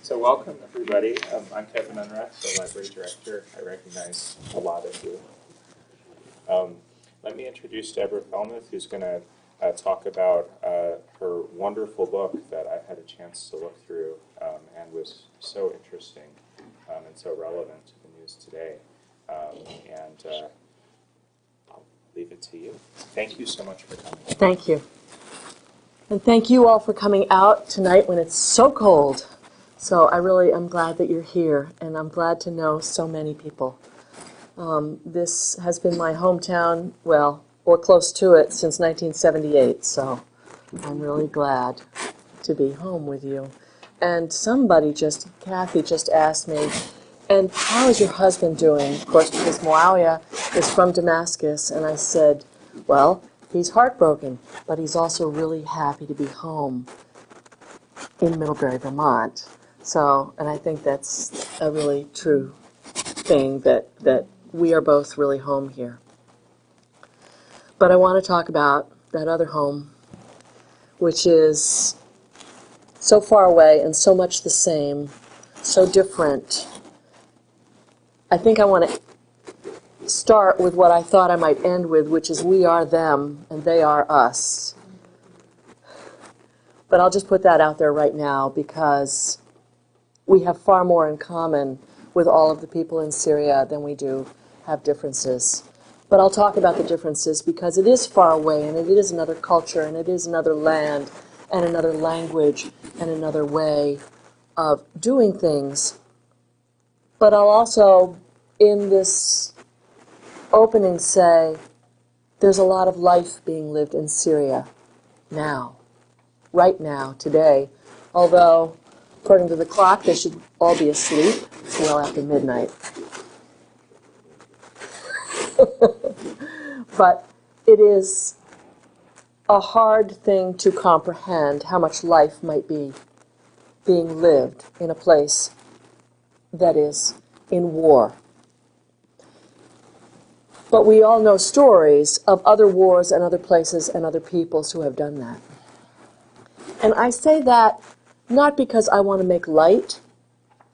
So welcome, everybody. I'm Kevin Unrath, the library director. I recognize a lot of you. Let me introduce Deborah Felmeth, who's going to talk about her wonderful book that I had a chance to look through and was so interesting and so relevant to the news today. And I'll leave it to you. Thank you so much for coming. Thank you. And thank you all for coming out tonight when it's so cold. So I really am glad that you're here, and I'm glad to know so many people. This has been my hometown, well, or close to it, since 1978, so I'm really glad to be home with you. And Kathy just asked me, and how is your husband doing? Of course, because Muawiyah is from Damascus, and I said, well, he's heartbroken, but he's also really happy to be home in Middlebury, Vermont. So, and I think that's a really true thing, that we are both really home here. But I want to talk about that other home, which is so far away and so much the same, so different. I think I want to start with what I thought I might end with, which is we are them and they are us. But I'll just put that out there right now because we have far more in common with all of the people in Syria than we do have differences. But I'll talk about the differences because it is far away, and it is another culture, and it is another land, and another language, and another way of doing things. But I'll also, in this opening, say there's a lot of life being lived in Syria now, right now, today, although according to the clock, they should all be asleep. It's well after midnight. But it is a hard thing to comprehend how much life might be being lived in a place that is in war. But we all know stories of other wars and other places and other peoples who have done that. And I say that not because I want to make light,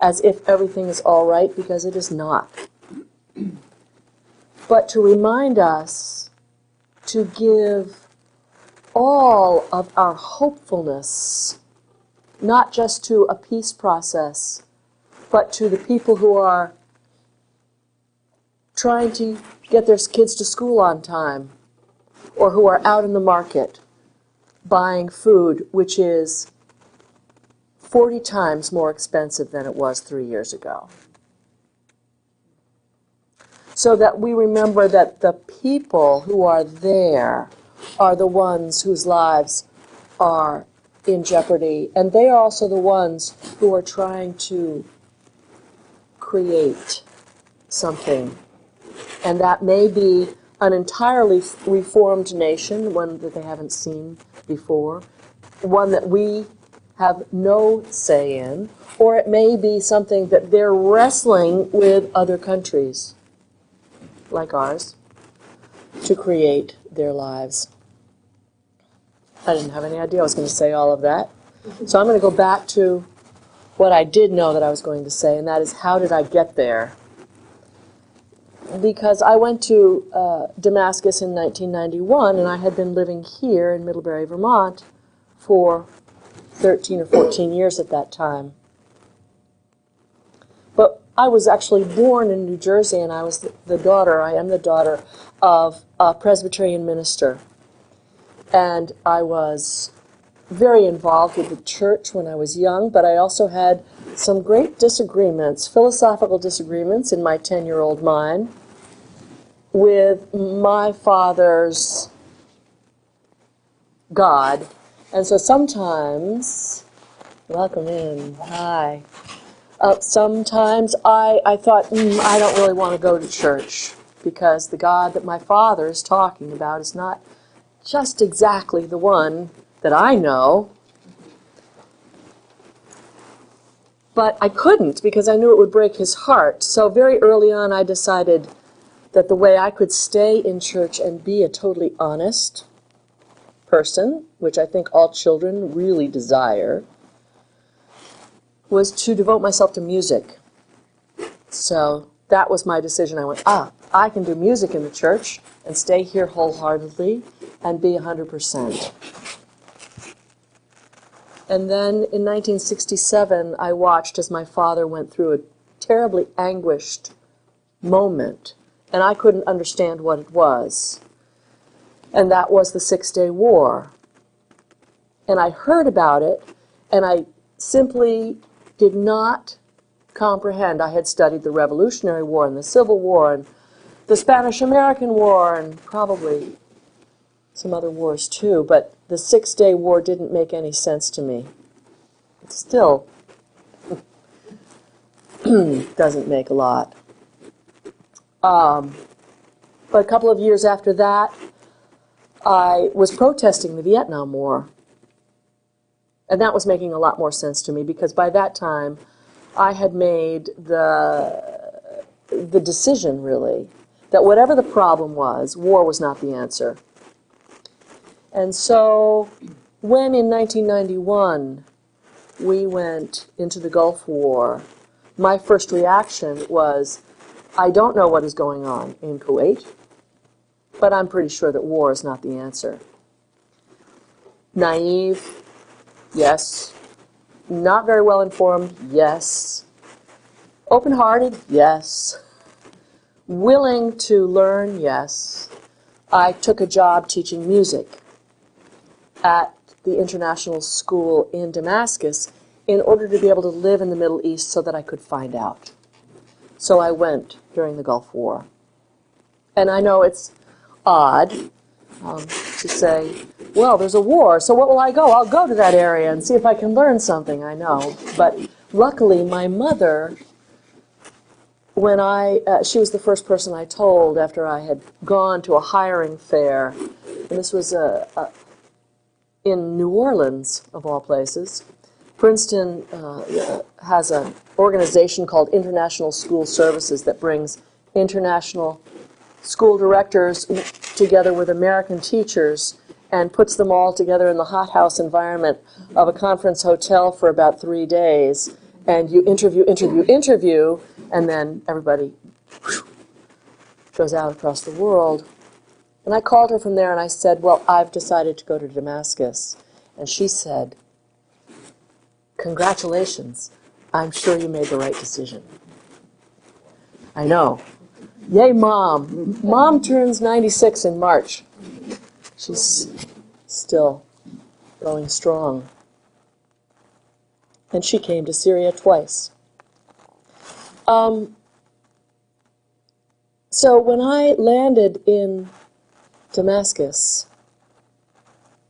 as if everything is all right, because it is not. But to remind us to give all of our hopefulness, not just to a peace process, but to the people who are trying to get their kids to school on time, or who are out in the market buying food, which is 40 times more expensive than it was 3 years ago. So that we remember that the people who are there are the ones whose lives are in jeopardy, and they are also the ones who are trying to create something. And that may be an entirely reformed nation, one that they haven't seen before, one that we have no say in, or it may be something that they're wrestling with other countries, like ours, to create their lives. I didn't have any idea I was going to say all of that. So I'm going to go back to what I did know that I was going to say, and that is, how did I get there? Because I went to Damascus in 1991, and I had been living here in Middlebury, Vermont for 13 or 14 years at that time. But I was actually born in New Jersey, and I am the daughter of a Presbyterian minister. And I was very involved with the church when I was young, but I also had some great disagreements, philosophical disagreements in my 10-year-old mind with my father's God. And so sometimes, welcome in, hi. Sometimes I thought, I don't really want to go to church because the God that my father is talking about is not just exactly the one that I know. But I couldn't because I knew it would break his heart. So very early on I decided that the way I could stay in church and be a totally honest person, which I think all children really desire, was to devote myself to music. So that was my decision. I went, I can do music in the church and stay here wholeheartedly and be 100%. And then in 1967, I watched as my father went through a terribly anguished moment, and I couldn't understand what it was. And that was the Six-Day War. And I heard about it, and I simply did not comprehend. I had studied the Revolutionary War and the Civil War and the Spanish-American War and probably some other wars too, but the Six-Day War didn't make any sense to me. It still doesn't make a lot. But a couple of years after that, I was protesting the Vietnam War. And that was making a lot more sense to me because by that time I had made the decision, really, that whatever the problem was, war was not the answer. And so when in 1991 we went into the Gulf War, my first reaction was, I don't know what is going on in Kuwait, but I'm pretty sure that war is not the answer. Naive, yes. Not very well informed, yes. Open-hearted, yes. Willing to learn, yes. I took a job teaching music at the international school in Damascus in order to be able to live in the Middle East so that I could find out. So I went during the Gulf War. And I know it's odd to say, well, there's a war, so what will I go? I'll go to that area and see if I can learn something, I know. But luckily, my mother, when she was the first person I told after I had gone to a hiring fair, and this was in New Orleans, of all places. Princeton has an organization called International School Services that brings international school directors together with American teachers and puts them all together in the hothouse environment of a conference hotel for about 3 days. And you interview, and then everybody goes out across the world. And I called her from there and I said, well, I've decided to go to Damascus. And she said, congratulations. I'm sure you made the right decision. I know. Yay, Mom. Mom turns 96 in March. She's still going strong. And she came to Syria twice. So when I landed in Damascus,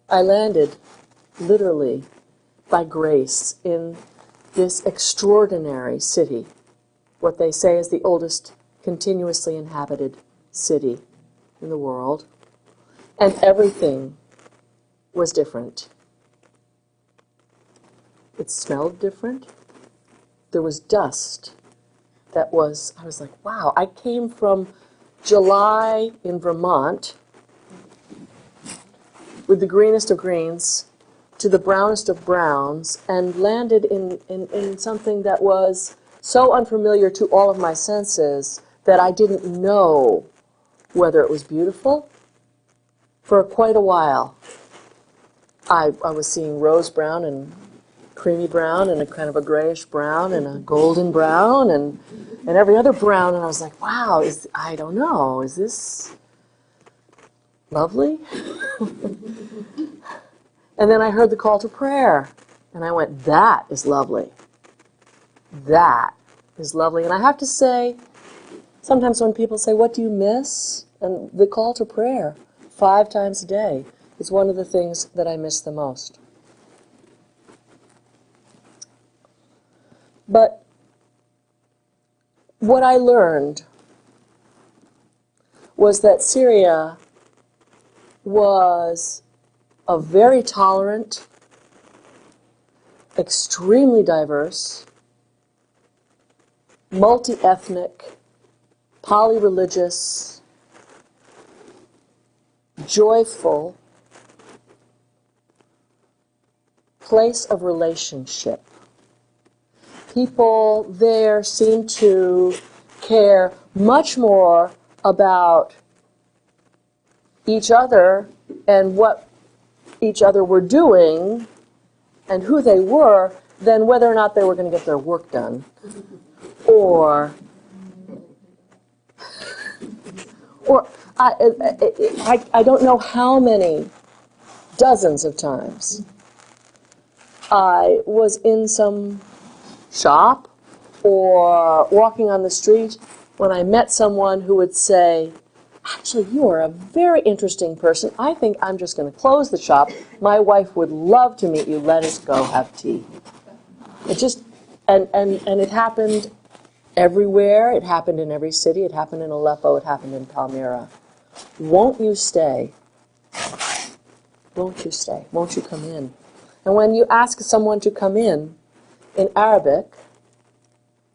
I landed literally by grace in this extraordinary city, what they say is the oldest continuously inhabited city in the world, and everything was different. It smelled different. There was dust I was like, wow, I came from July in Vermont with the greenest of greens to the brownest of browns and landed in something that was so unfamiliar to all of my senses that I didn't know whether it was beautiful. For quite a while, I was seeing rose brown and creamy brown and a kind of a grayish brown and a golden brown and every other brown, and I was like, wow, I don't know, is this lovely? And then I heard the call to prayer, and I went, that is lovely. That is lovely. And I have to say, sometimes when people say, what do you miss? And the call to prayer 5 times a day is one of the things that I miss the most. But what I learned was that Syria was a very tolerant, extremely diverse, multi-ethnic, polyreligious, joyful place of relationship. people there seem to care much more about each other and what each other were doing and who they were than whether or not they were going to get their work done. Or I don't know how many dozens of times I was in some shop or walking on the street when I met someone who would say, actually, you are a very interesting person. I think I'm just going to close the shop. My wife would love to meet you. Let us go have tea. It just, and it happened everywhere. It happened in every city. It happened in Aleppo. It happened in Palmyra. Won't you stay? Won't you stay? Won't you come in? And when you ask someone to come in Arabic,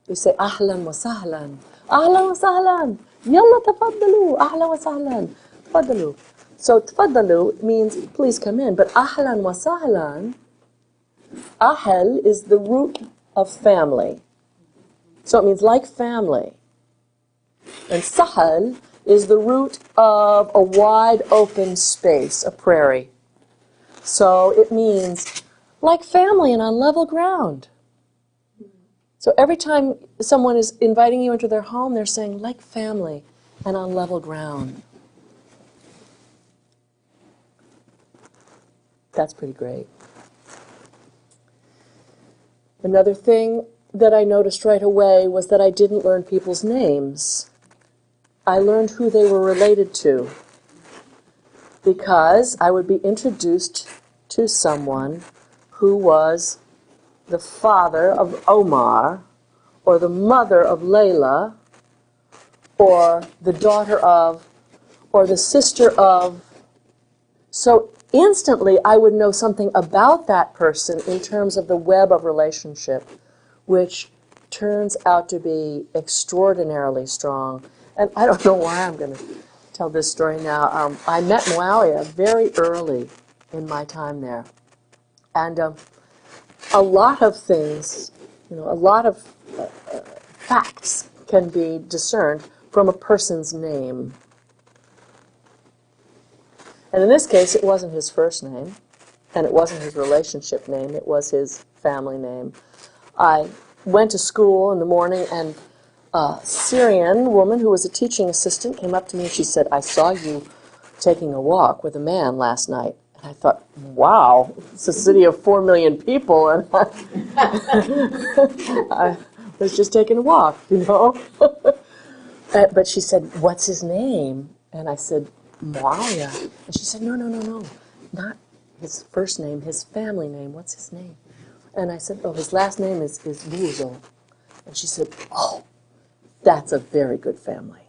you say, Ahlan wa sahlan. Ahlan wa sahlan. Yalla tafaddalu. Ahlan wa sahlan. Tafaddalu. So tafaddalu means please come in. But ahlan wa sahlan, ahl is the root of family. So it means like family. And sahal is the root of a wide open space, a prairie. So it means like family and on level ground. So every time someone is inviting you into their home, they're saying like family and on level ground. That's pretty great. Another thing that I noticed right away was that I didn't learn people's names. I learned who they were related to, because I would be introduced to someone who was the father of Omar, or the mother of Layla, or the daughter of, or the sister of. So instantly I would know something about that person in terms of the web of relationship, which turns out to be extraordinarily strong. And I don't know why I'm going to tell this story now. I met Muawiyah very early in my time there. And a lot of things, a lot of facts can be discerned from a person's name. And in this case, it wasn't his first name, and it wasn't his relationship name, it was his family name. I went to school in the morning, and a Syrian woman who was a teaching assistant came up to me and she said, I saw you taking a walk with a man last night. And I thought, wow, it's a city of 4 million people, and I was just taking a walk, But she said, what's his name? And I said, Muawiyah. And she said, no, not his first name, his family name. What's his name? And I said, oh, his last name is Buzo. And she said, oh, that's a very good family.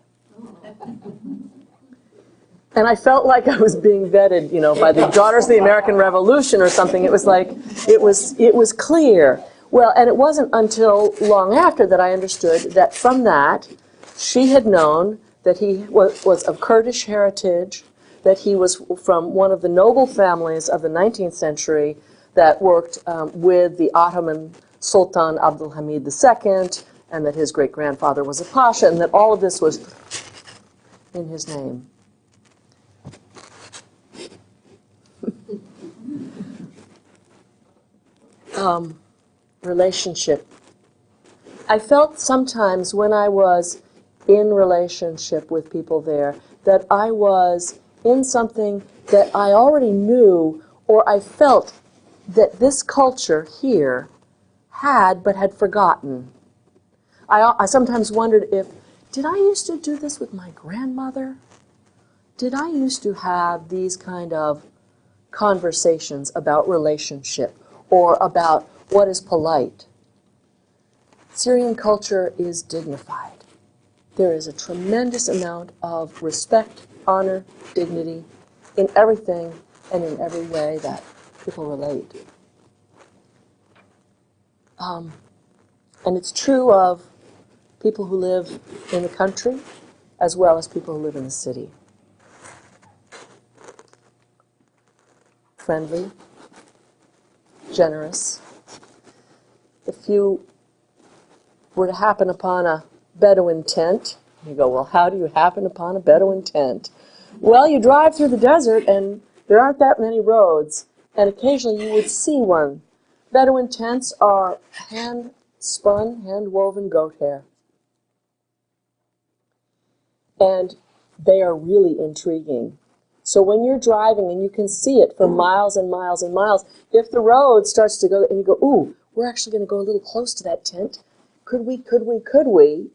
And I felt like I was being vetted, by the Daughters of the American Revolution or something. It was like, it was clear. Well, and it wasn't until long after that I understood that from that, she had known that he was of Kurdish heritage, that he was from one of the noble families of the 19th century that worked with the Ottoman Sultan Abdul Hamid II, and that his great-grandfather was a pasha, and that all of this was in his name. Relationship. I felt sometimes when I was in relationship with people there that I was in something that I already knew, or I felt that this culture here had but had forgotten. I sometimes wondered did I used to do this with my grandmother? Did I used to have these kind of conversations about relationship or about what is polite? Syrian culture is dignified. There is a tremendous amount of respect, honor, dignity in everything and in every way that people relate. And it's true of people who live in the country as well as people who live in the city. Friendly, generous. If you were to happen upon a Bedouin tent, you go, well, how do you happen upon a Bedouin tent? Well, you drive through the desert, and there aren't that many roads, and occasionally you would see one. Bedouin tents are hand-spun, hand-woven goat hair. And they are really intriguing. So when you're driving and you can see it for miles and miles and miles, if the road starts to go and you go, ooh, we're actually going to go a little close to that tent. Could we?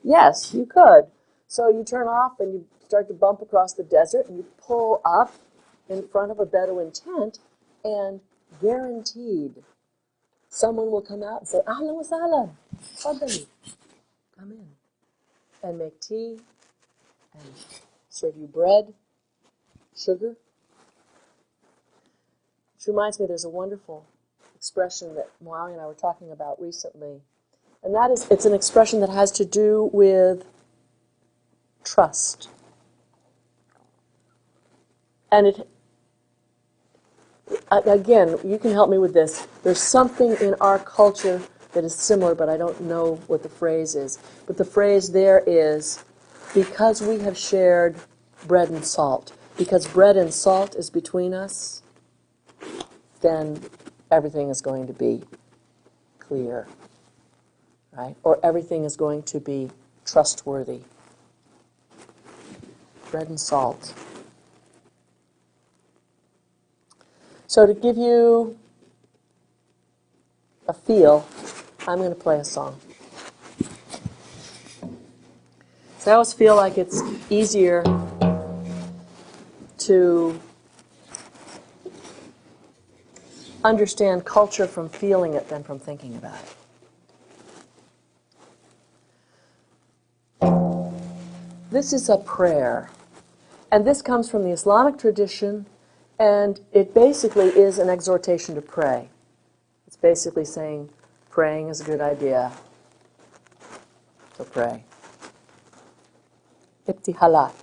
Yes, you could. So you turn off and you start to bump across the desert and you pull up in front of a Bedouin tent, and guaranteed someone will come out and say, Ahlan wa sahlan, tfaddali, come in, and make tea and serve you bread, sugar. Which reminds me, there's a wonderful expression that Muawi and I were talking about recently, and that is, it's an expression that has to do with trust. And it, again, you can help me with this. There's something in our culture that is similar, but I don't know what the phrase is. But the phrase there is, because we have shared bread and salt, because bread and salt is between us, then everything is going to be clear, right? Or everything is going to be trustworthy. Bread and salt. So to give you a feel, I'm going to play a song. So I always feel like it's easier to understand culture from feeling it than from thinking about it. This is a prayer, and this comes from the Islamic tradition, and it basically is an exhortation to pray. It's basically saying praying is a good idea, so pray. Ibtihalat.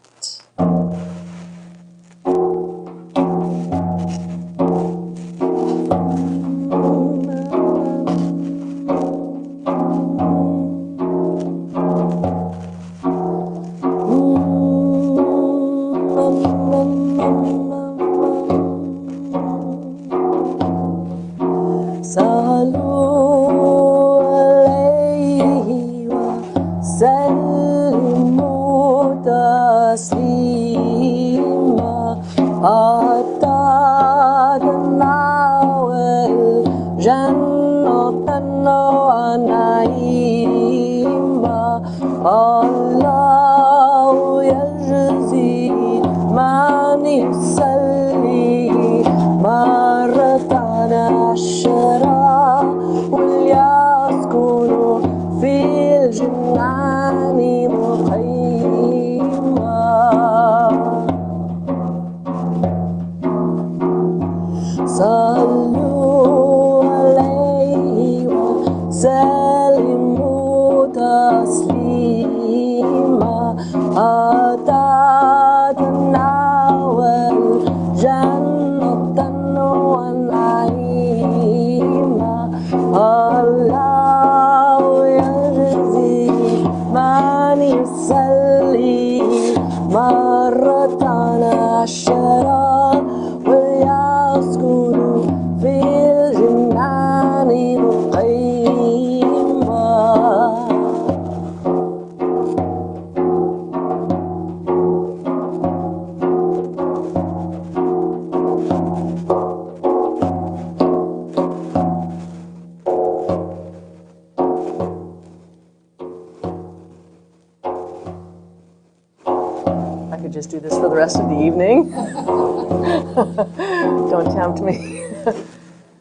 Just do this for the rest of the evening. Don't tempt me.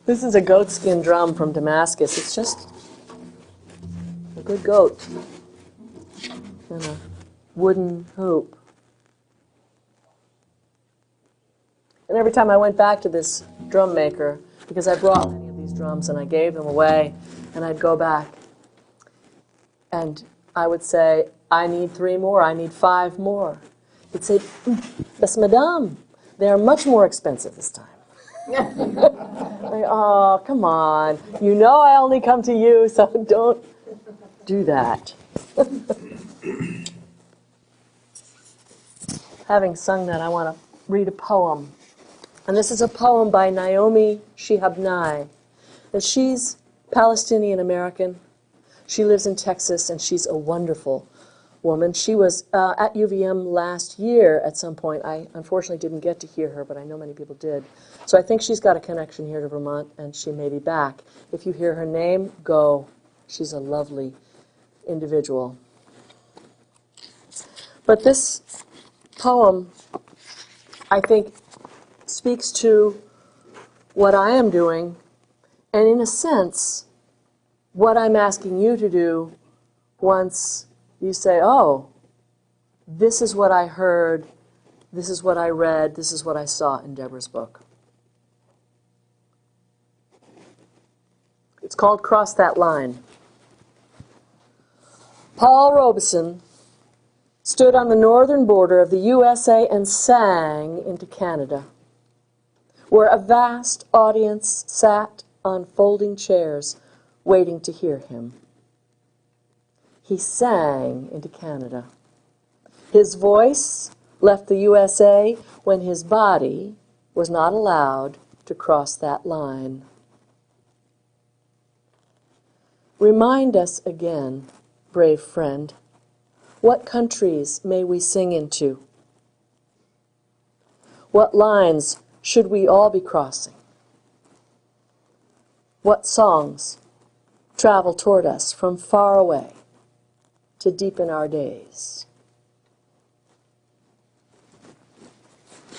This is a goatskin drum from Damascus. It's just a good goat and a wooden hoop. And every time I went back to this drum maker, because I brought many of these drums and I gave them away, and I'd go back and I would say, I need 3 more, I need 5 more. He'd say, "But madame, they are much more expensive this time." Like, oh, come on. You know I only come to you, so do that. Having sung that, I want to read a poem. And this is a poem by Naomi Shihab. And she's Palestinian American. She lives in Texas, and she's a wonderful woman. She was at UVM last year at some point. I unfortunately didn't get to hear her, but I know many people did. So I think she's got a connection here to Vermont, and she may be back. If you hear her name, go. She's a lovely individual. But this poem, I think, speaks to what I am doing, and in a sense, what I'm asking you to do once you say, oh, this is what I heard, this is what I read, this is what I saw in Deborah's book. It's called Cross That Line. Paul Robeson stood on the northern border of the USA and sang into Canada, where a vast audience sat on folding chairs waiting to hear him. He sang into Canada. His voice left the USA when his body was not allowed to cross that line. Remind us again, brave friend, what countries may we sing into? What lines should we all be crossing? What songs travel toward us from far away to deepen our days?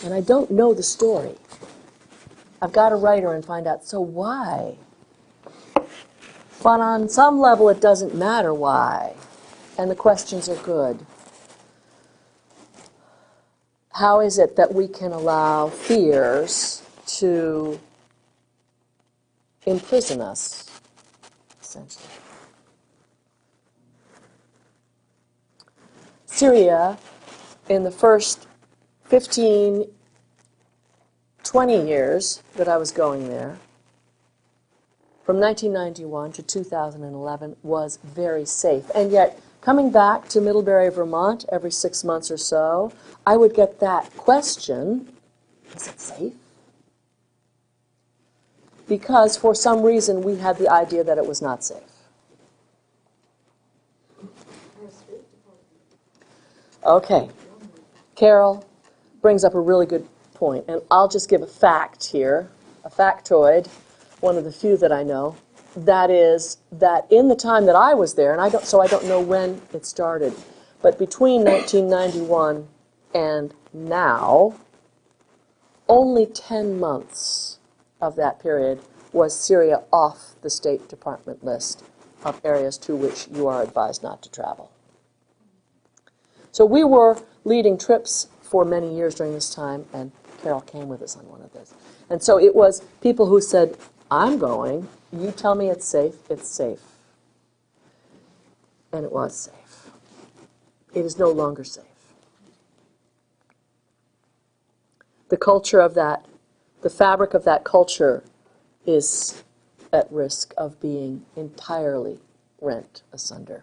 And I don't know the story. I've got to write her and find out, so why? But on some level, it doesn't matter why. And the questions are good. How is it that we can allow fears to imprison us, essentially? Syria, in the first 15, 20 years that I was going there, from 1991 to 2011, was very safe. And yet, coming back to Middlebury, Vermont, every 6 months or so, I would get that question, is it safe? Because for some reason we had the idea that it was not safe. Okay. Carol brings up a really good point, and I'll just give a fact here, a factoid, one of the few that I know. That is that in the time that I was there, and I don't know when it started, but between 1991 and now, only 10 months of that period was Syria off the State Department list of areas to which you are advised not to travel. So we were leading trips for many years during this time, and Carol came with us on one of those. And so it was people who said, I'm going, you tell me it's safe, it's safe. And it was safe. It is no longer safe. The culture of that, the fabric of that culture is at risk of being entirely rent asunder.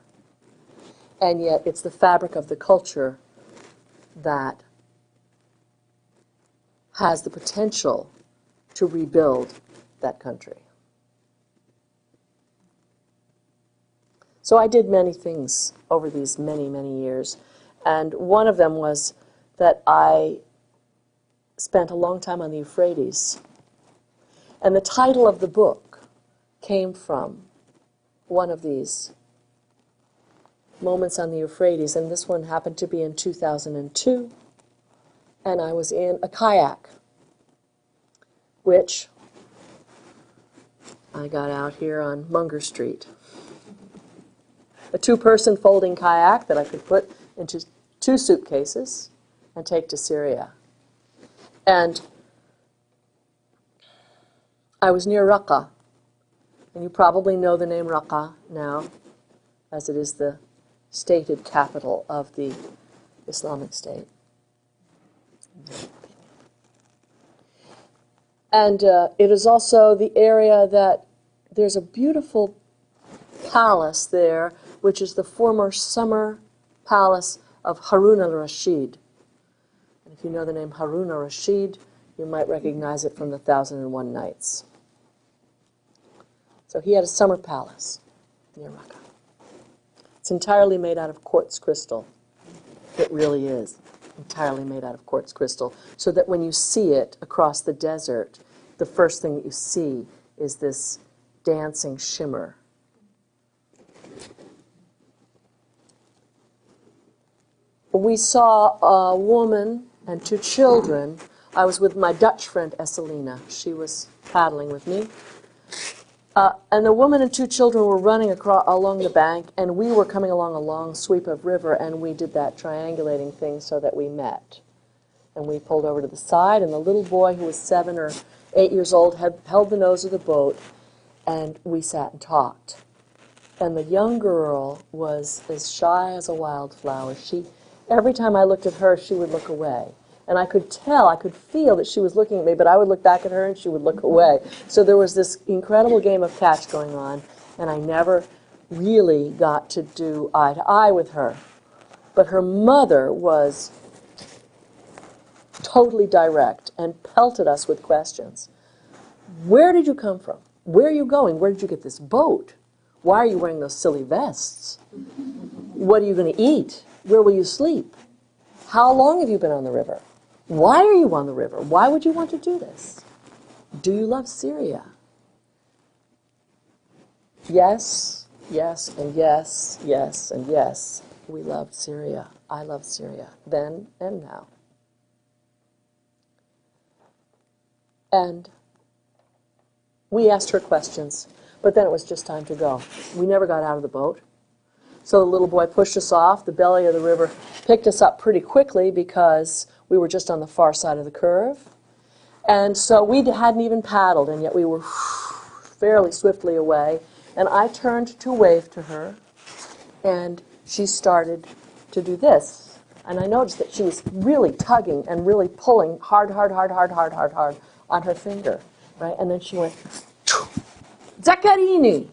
And yet it's the fabric of the culture that has the potential to rebuild that country. So I did many things over these many, many years. And one of them was that I spent a long time on the Euphrates. And the title of the book came from one of these moments on the Euphrates. And this one happened to be in 2002. And I was in a kayak, which I got out here on Munger Street. A two-person folding kayak that I could put into 2 suitcases and take to Syria. And I was near Raqqa, and you probably know the name Raqqa now, as it is the stated capital of the Islamic State. And it is also the area that there's a beautiful palace there which is the former summer palace of Haruna Rashid. And if you know the name Haruna Rashid, you might recognize it from the 1001 Nights. So he had a summer palace near Raqqa. It's entirely made out of quartz crystal. It really is entirely made out of quartz crystal, so that when you see it across the desert, the first thing that you see is this dancing shimmer. We saw a woman and 2 children. I was with my Dutch friend Esselina. She was paddling with me. And the woman and 2 children were running along the bank, and we were coming along a long sweep of river, and we did that triangulating thing so that we met. And we pulled over to the side, and the little boy, who was 7 or 8 years old, had held the nose of the boat, and we sat and talked. And the young girl was as shy as a wildflower. Every time I looked at her, she would look away. And I could feel that she was looking at me, but I would look back at her and she would look away. So there was this incredible game of catch going on, and I never really got to do eye to eye with her. But her mother was totally direct and pelted us with questions. Where did you come from? Where are you going? Where did you get this boat? Why are you wearing those silly vests? What are you going to eat? Where will you sleep? How long have you been on the river? Why are you on the river? Why would you want to do this? Do you love Syria? Yes, yes, and yes, yes, and yes. We loved Syria. I love Syria, then and now. And we asked her questions, but then it was just time to go. We never got out of the boat. So the little boy pushed us off. The belly of the river picked us up pretty quickly because we were just on the far side of the curve. And so we hadn't even paddled, and yet we were fairly swiftly away. And I turned to wave to her, and she started to do this. And I noticed that she was really tugging and really pulling hard on her finger, right? And then she went, Zaccarini!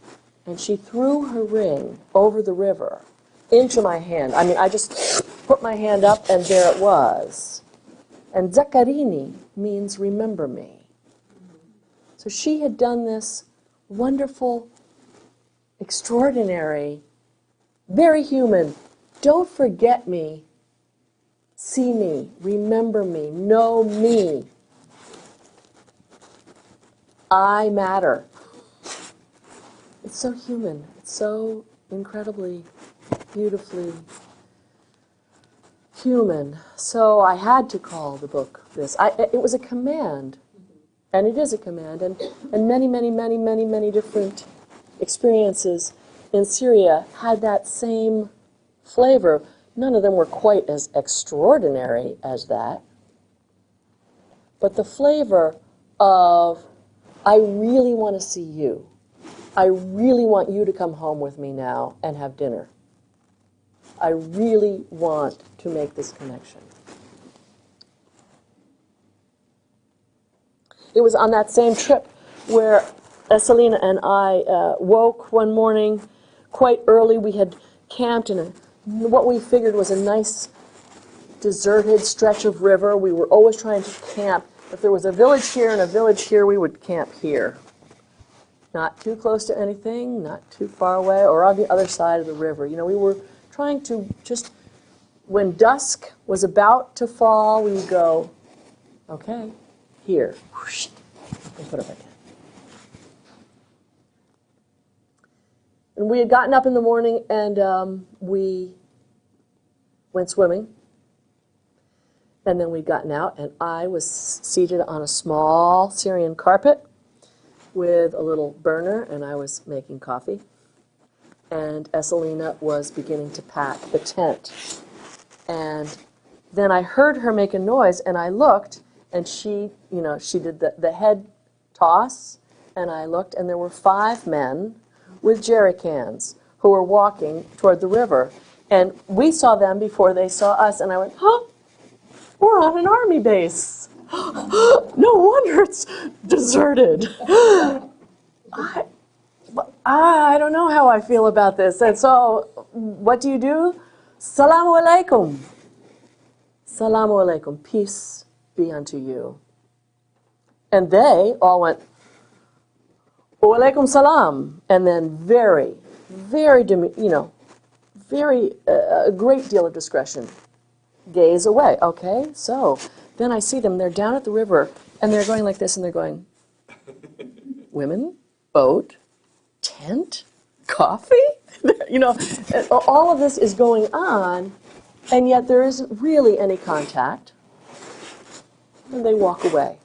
And she threw her ring over the river into my hand. I mean, I just put my hand up, and there it was. And Zaccarini means remember me. So she had done this wonderful, extraordinary, very human, don't forget me, see me, remember me, know me. I matter. It's so human. It's so incredibly, beautifully human. So I had to call the book this. It was a command, and it is a command, and many different experiences in Syria had that same flavor. None of them were quite as extraordinary as that, but the flavor of, I really want to see you. I really want you to come home with me now and have dinner. I really want to make this connection. It was on that same trip where Selena and I woke one morning quite early. We had camped in what we figured was a nice deserted stretch of river. We were always trying to camp. If there was a village here and a village here, we would camp here. Not too close to anything, not too far away, or on the other side of the river. You know, we were trying to just, when dusk was about to fall, we would go, okay, here, whoosh, and put it back in. And we had gotten up in the morning, and we went swimming. And then we'd gotten out, and I was seated on a small Syrian carpet with a little burner, and I was making coffee. And Esselina was beginning to pack the tent. And then I heard her make a noise, and I looked, and she did the head toss, and I looked, and there were 5 men with jerry cans who were walking toward the river. And we saw them before they saw us, and I went, huh? We're on an army base. No wonder it's deserted. I don't know how I feel about this. And so, what do? Salamu alaikum. Salamu alaikum. Peace be unto you. And they all went, wa alaikum salam. And then very, very, a great deal of discretion. Gaze away. Okay, so then I see them. They're down at the river, and they're going like this, and they're going, women, boat, tent, coffee? All of this is going on, and yet there isn't really any contact. And they walk away.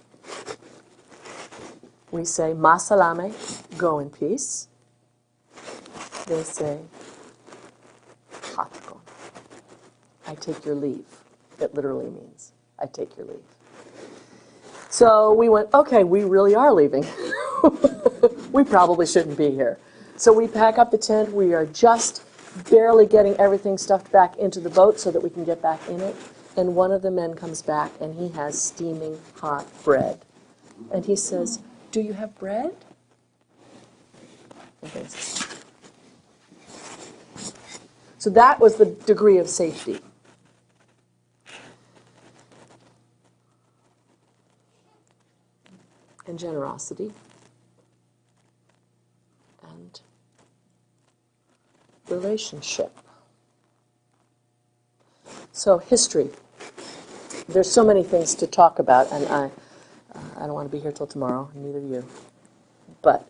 We say, ma salame, go in peace. They say, hatakon, I take your leave. It literally means, I take your leave. So we went, okay, we really are leaving. We probably shouldn't be here. So we pack up the tent. We are just barely getting everything stuffed back into the boat so that we can get back in it. And one of the men comes back, and he has steaming hot bread. And he says, do you have bread? Okay. So that was the degree of safety. And generosity. And relationship. So history. There's so many things to talk about, and I don't want to be here till tomorrow, neither do you. But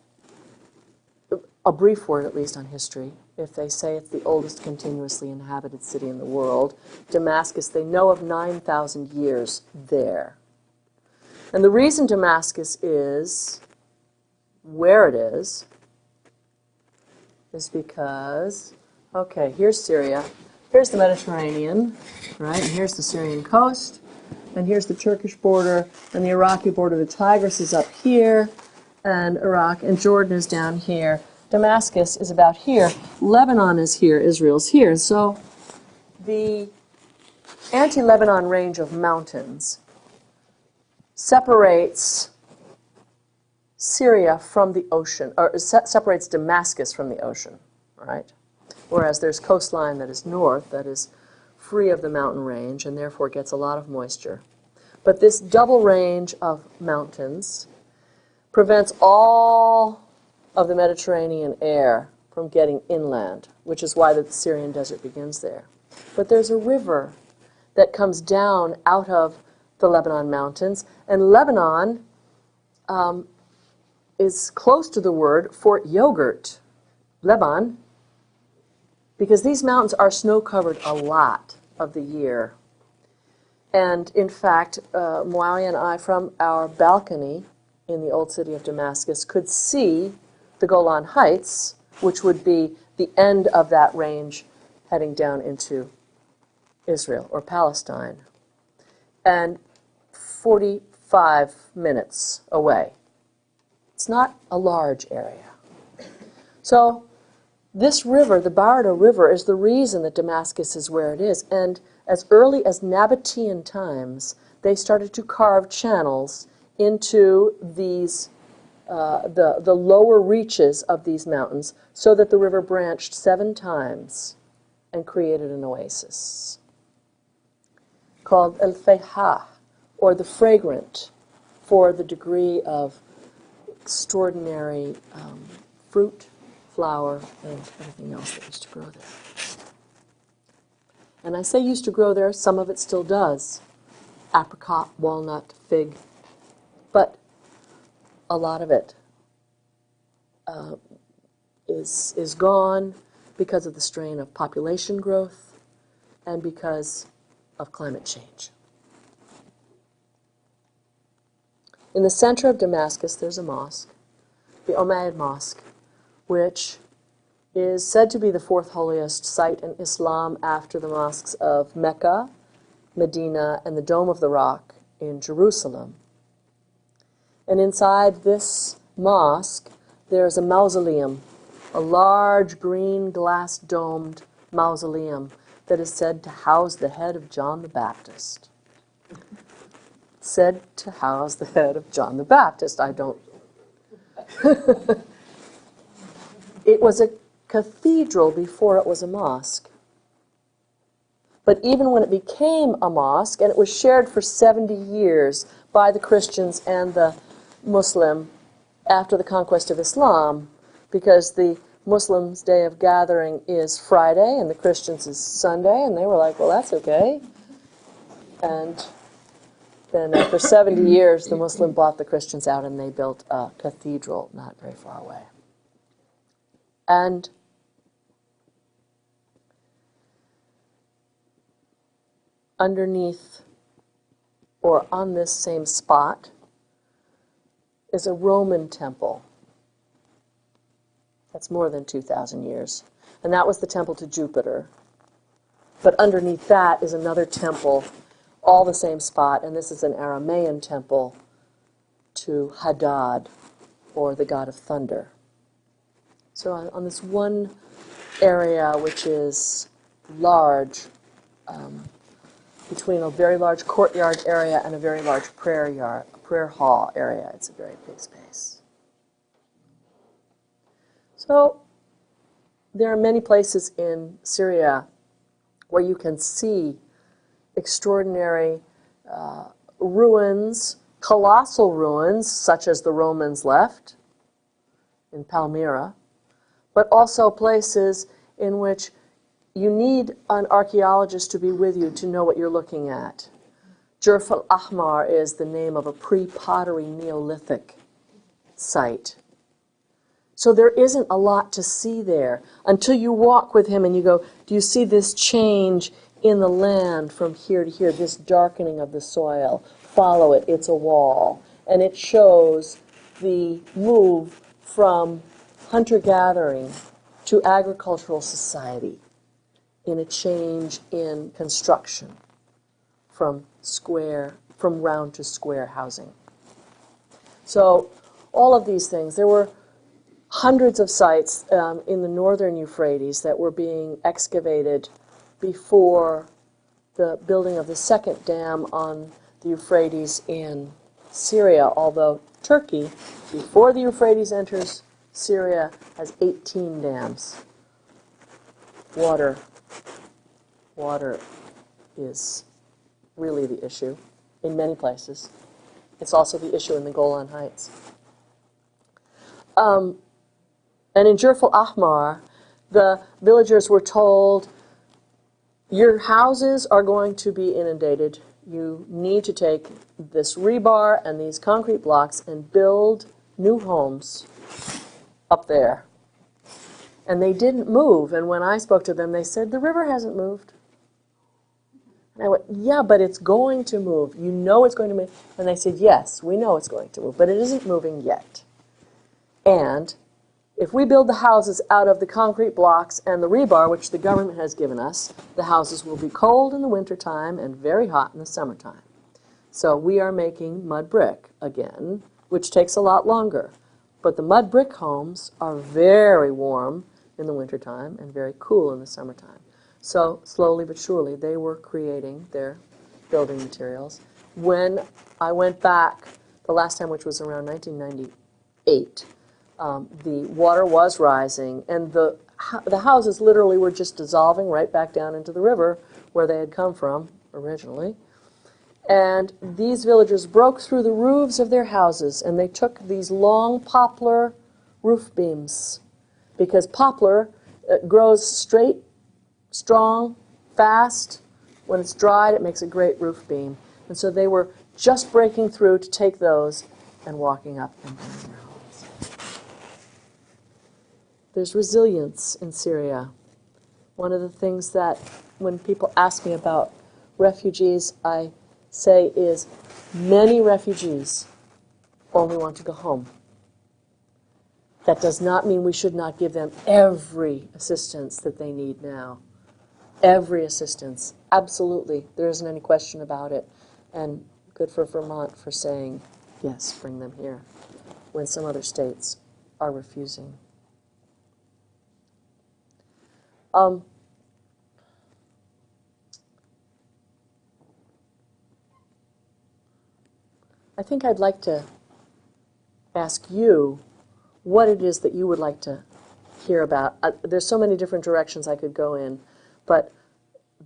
a brief word, at least, on history. If they say it's the oldest continuously inhabited city in the world, Damascus, they know of 9,000 years there. And the reason Damascus is where it is because, okay, here's Syria, here's the Mediterranean, right, and here's the Syrian coast, and here's the Turkish border, and the Iraqi border. The Tigris is up here, and Iraq, and Jordan is down here. Damascus is about here. Lebanon is here. Israel's here. So the anti-Lebanon range of mountains separates Syria from the ocean, or separates Damascus from the ocean, right? Whereas there's coastline that is north, that is free of the mountain range, and therefore gets a lot of moisture. But this double range of mountains prevents all of the Mediterranean air from getting inland, which is why the Syrian desert begins there. But there's a river that comes down out of the Lebanon mountains, and Lebanon is close to the word for yogurt, Leban, because these mountains are snow-covered a lot of the year. And in fact, Muawiyah and I, from our balcony in the Old City of Damascus, could see the Golan Heights, which would be the end of that range heading down into Israel or Palestine, and 45 minutes away. It's not a large area. So this river, the Barda River, is the reason that Damascus is where it is. And as early as Nabatean times, they started to carve channels into these the lower reaches of these mountains so that the river branched 7 times and created an oasis called El Fayha, or the fragrant, for the degree of extraordinary fruit, flower, and everything else that used to grow there. And I say used to grow there, some of it still does. Apricot, walnut, fig. But a lot of it is gone because of the strain of population growth and because of climate change. In the center of Damascus, there's a mosque, the Umayyad Mosque, which is said to be the 4th holiest site in Islam after the mosques of Mecca, Medina, and the Dome of the Rock in Jerusalem. And inside this mosque, there's a mausoleum, a large green glass-domed mausoleum that is said to house the head of John the Baptist. Said to house the head of John the Baptist. I don't... It was a cathedral before it was a mosque. But even when it became a mosque, and it was shared for 70 years by the Christians and the Muslim after the conquest of Islam, because the Muslims' day of gathering is Friday and the Christians is Sunday, and they were like, well, that's okay. And then after 70 years, the Muslim bought the Christians out and they built a cathedral not very far away. And underneath, or on this same spot, is a Roman temple. That's more than 2,000 years. And that was the temple to Jupiter. But underneath that is another temple, all the same spot, and this is an Aramaean temple to Hadad, or the god of thunder. So on this one area, which is large, between a very large courtyard area and a very large prayer hall area, it's a very big space. So there are many places in Syria where you can see extraordinary ruins, colossal ruins, such as the Romans left in Palmyra, but also places in which you need an archaeologist to be with you to know what you're looking at. Jurf al-Ahmar is the name of a pre-pottery Neolithic site. So there isn't a lot to see there until you walk with him and you go, do you see this change in the land from here to here, this darkening of the soil? Follow it, it's a wall. And it shows the move from hunter-gathering to agricultural society in a change in construction from round to square housing. So all of these things, there were hundreds of sites in the northern Euphrates that were being excavated before the building of the second dam on the Euphrates in Syria, although Turkey, before the Euphrates enters Syria, has 18 dams. Water is really the issue in many places. It's also the issue in the Golan Heights. And in Jurf al-Ahmar, the villagers were told, your houses are going to be inundated. You need to take this rebar and these concrete blocks and build new homes up there. And they didn't move. And when I spoke to them, they said, the river hasn't moved. And I went, yeah, but it's going to move. You know it's going to move. And they said, yes, we know it's going to move, but it isn't moving yet. And if we build the houses out of the concrete blocks and the rebar, which the government has given us, the houses will be cold in the wintertime and very hot in the summertime. So we are making mud brick again, which takes a lot longer. But the mud brick homes are very warm in the wintertime and very cool in the summertime. So slowly but surely, they were creating their building materials. When I went back the last time, which was around 1998, the water was rising, and the houses literally were just dissolving right back down into the river where they had come from originally. And these villagers broke through the roofs of their houses, and they took these long poplar roof beams, because poplar grows straight, strong, fast. When it's dried, it makes a great roof beam. And so they were just breaking through to take those and walking up and down their homes. There's resilience in Syria. One of the things that when people ask me about refugees, I say is many refugees only want to go home. That does not mean we should not give them every assistance that they need now. Every assistance, absolutely. There isn't any question about it. And good for Vermont for saying, yes, bring them here, when some other states are refusing. I think I'd like to ask you what it is that you would like to hear about. There's so many different directions I could go in, but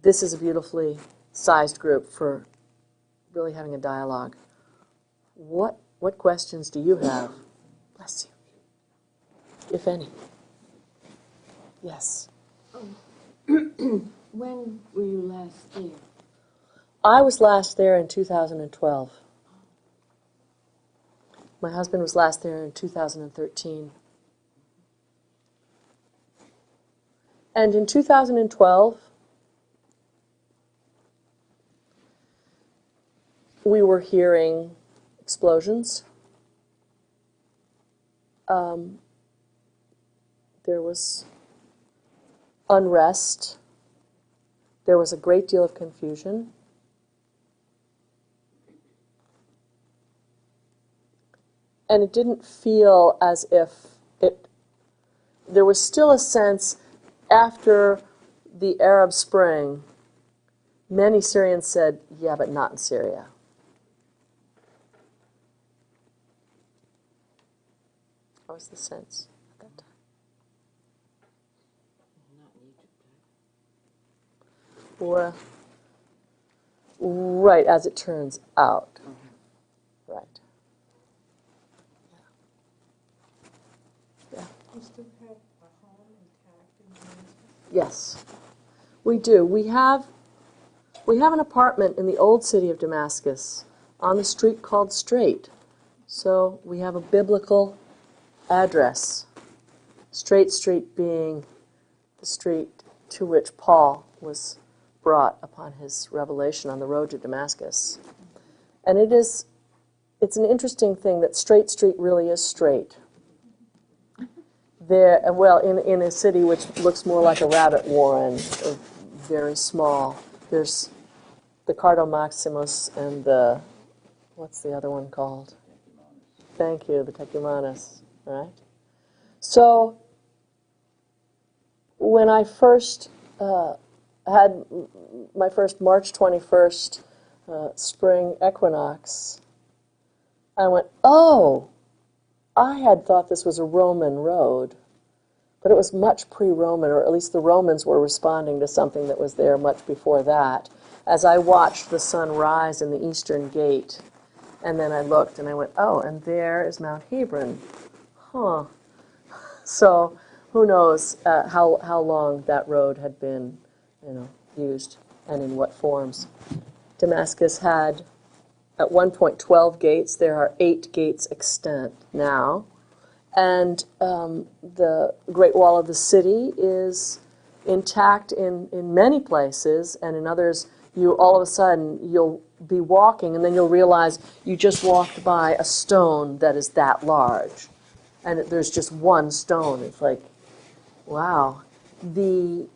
this is a beautifully sized group for really having a dialogue. What questions do you have? Bless you, if any. Yes. When were you last there? I was last there in 2012. My husband was last there in 2013. And in 2012, we were hearing explosions. There was unrest. There was a great deal of confusion. And it didn't feel as if there was still a sense after the Arab Spring, many Syrians said, yeah, but not in Syria. What was the sense at that time? Not in Egypt. Well, right, as it turns out. Right. Yeah. You still have a home intact in Damascus? Yes, we do. We have an apartment in the Old City of Damascus on the street called Straight. So we have a biblical address. Straight Street being the street to which Paul was brought upon his revelation on the road to Damascus. And it's an interesting thing that Straight Street really is straight. There, well, in a city which looks more like a rabbit warren, very small, there's the Cardo Maximus and what's the other one called? Thank you, the Tecumanis, right? So, when I first had my first March 21st spring equinox, I went, oh, I had thought this was a Roman road, but it was much pre-Roman, or at least the Romans were responding to something that was there much before that. As I watched the sun rise in the eastern gate, and then I looked and I went, oh, and there is Mount Hebron. Huh. So who knows how long that road had been, used and in what forms. Damascus had at one point 12 gates. There are 8 gates extant now. And the Great Wall of the city is intact in many places, and in others, all of a sudden, you'll be walking, and then you'll realize you just walked by a stone that is that large. And there's just one stone. It's like, wow. The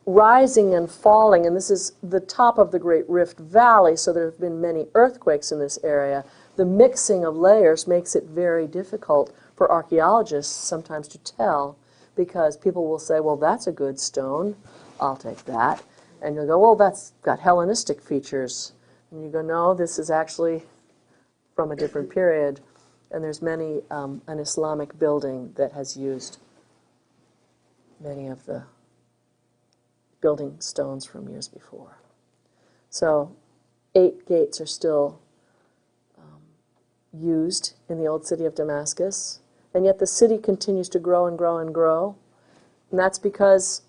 rising and falling, and this is the top of the Great Rift Valley, so there have been many earthquakes in this area. The mixing of layers makes it very difficult for archaeologists sometimes to tell, because people will say, well, that's a good stone, I'll take that. And you'll go, well, that's got Hellenistic features. And you go, no, this is actually from a different period. And there's many, an Islamic building that has used many of the building stones from years before. So 8 gates are still used in the Old City of Damascus, and yet the city continues to grow and grow and grow. And that's because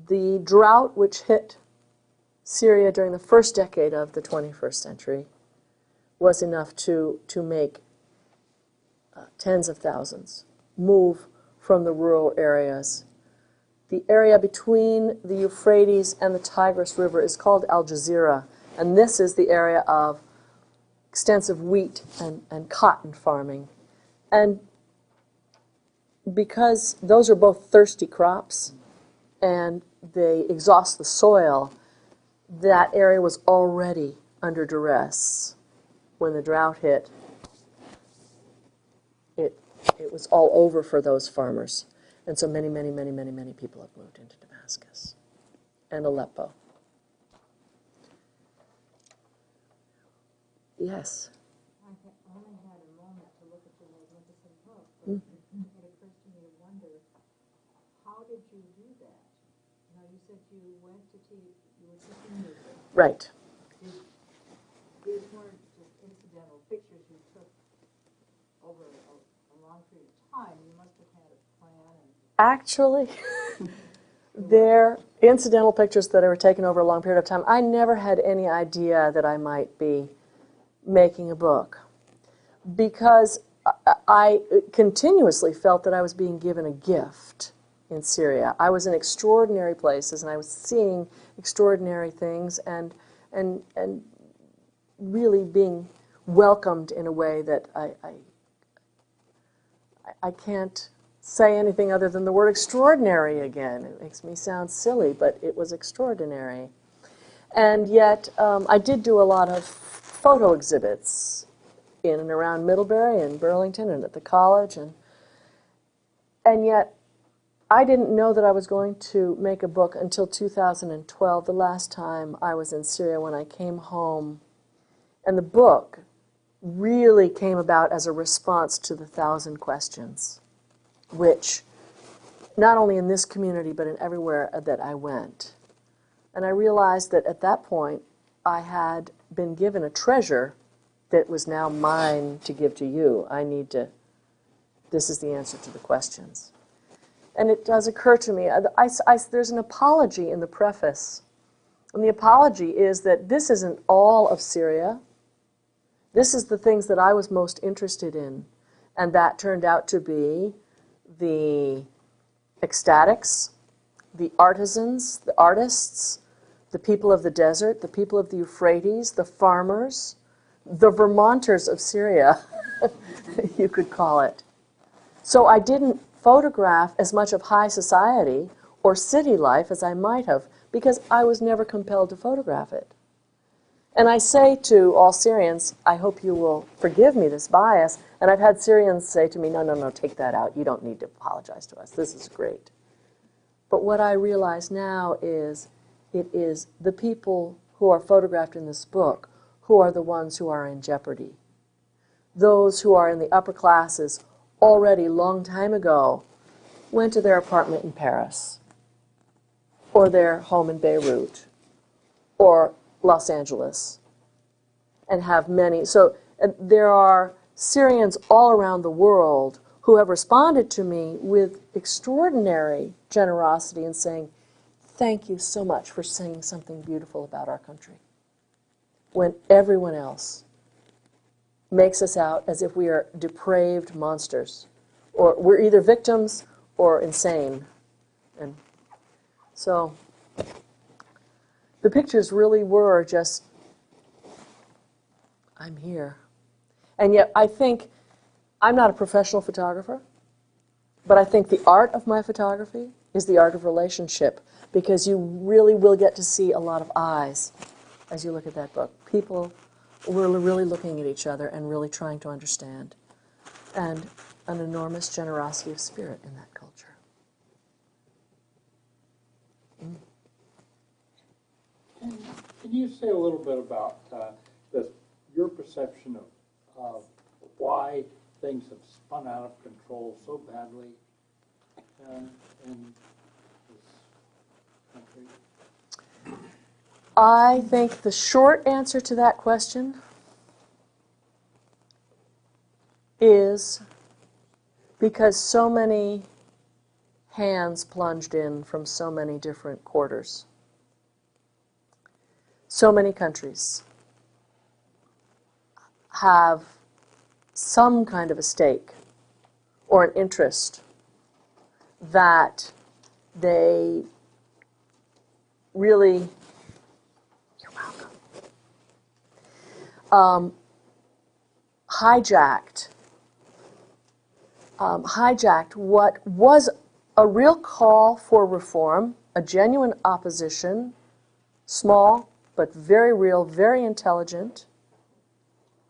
the drought which hit Syria during the first decade of the 21st century was enough to make tens of thousands move from the rural areas. The area between the Euphrates and the Tigris River is called Al Jazeera, and this is the area of extensive wheat and cotton farming. And because those are both thirsty crops and they exhaust the soil, that area was already under duress. When the drought hit, it was all over for those farmers. And so many, many, many, many, many people have moved into Damascus and Aleppo. Yes. I only had a moment to look at your magnificent book, but it occurs did you do that? Now, you said you went to you were teaching music. Right. These weren't just incidental pictures you took over a long period of time. You must have had a plan. Actually, they're incidental pictures that were taken over a long period of time. I never had any idea that I might be making a book because I continuously felt that I was being given a gift in Syria. I was in extraordinary places and I was seeing extraordinary things and really being welcomed in a way that I can't say anything other than the word extraordinary again. It makes me sound silly, but it was extraordinary. And yet, I did do a lot of photo exhibits in and around Middlebury and Burlington and at the college, and yet I didn't know that I was going to make a book until 2012, the last time I was in Syria when I came home. And the book really came about as a response to the 1,000 questions, which not only in this community but in everywhere that I went. And I realized that at that point I had been given a treasure that was now mine to give to you. This is the answer to the questions. And it does occur to me, there's an apology in the preface. And the apology is that this isn't all of Syria. This is the things that I was most interested in. And that turned out to be the ecstatics, the artisans, the artists, the people of the desert, the people of the Euphrates, the farmers, the Vermonters of Syria, you could call it. So I didn't photograph as much of high society or city life as I might have, because I was never compelled to photograph it. And I say to all Syrians, I hope you will forgive me this bias, and I've had Syrians say to me, no, take that out. You don't need to apologize to us. This is great. But what I realize now is it is the people who are photographed in this book who are the ones who are in jeopardy. Those who are in the upper classes already long time ago went to their apartment in Paris or their home in Beirut or Los Angeles and have many. So there are Syrians all around the world who have responded to me with extraordinary generosity and saying, thank you so much for saying something beautiful about our country, when everyone else makes us out as if we are depraved monsters, or we're either victims or insane. And so the pictures really were just, I'm here. And yet I think, I'm not a professional photographer, but I think the art of my photography is the art of relationship, because you really will get to see a lot of eyes as you look at that book. People were really looking at each other and really trying to understand, and an enormous generosity of spirit in that culture. Can you say a little bit about your perception of why things have spun out of control so badly in this country? I think the short answer to that question is because so many hands plunged in from so many different quarters. So many countries have some kind of a stake or an interest that they really, you're welcome, hijacked what was a real call for reform, a genuine opposition, small but very real, very intelligent,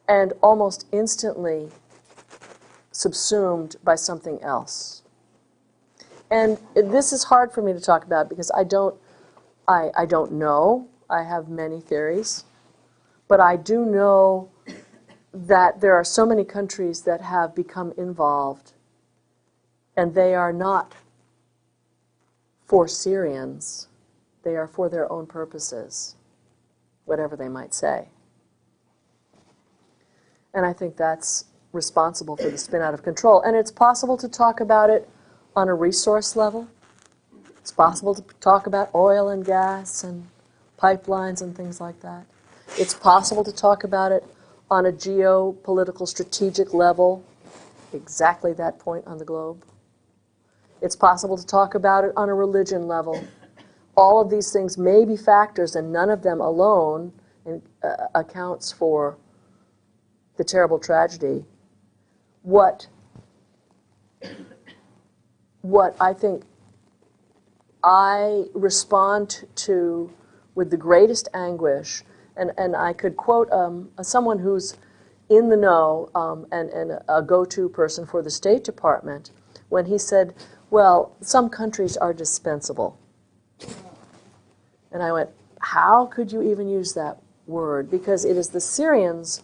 and almost instantly subsumed by something else. And this is hard for me to talk about because I don't know. I have many theories. But I do know that there are so many countries that have become involved, and they are not for Syrians. They are for their own purposes, whatever they might say. And I think that's responsible for the spin out of control. And it's possible to talk about it on a resource level. It's possible to talk about oil and gas and pipelines and things like that. It's possible to talk about it on a geopolitical strategic level, exactly that point on the globe. It's possible to talk about it on a religion level. All of these things may be factors, and none of them alone accounts for the terrible tragedy. What I think I respond to with the greatest anguish, and I could quote someone who's in the know and a go-to person for the State Department when he said, well, some countries are dispensable. And I went, how could you even use that word? Because it is the Syrians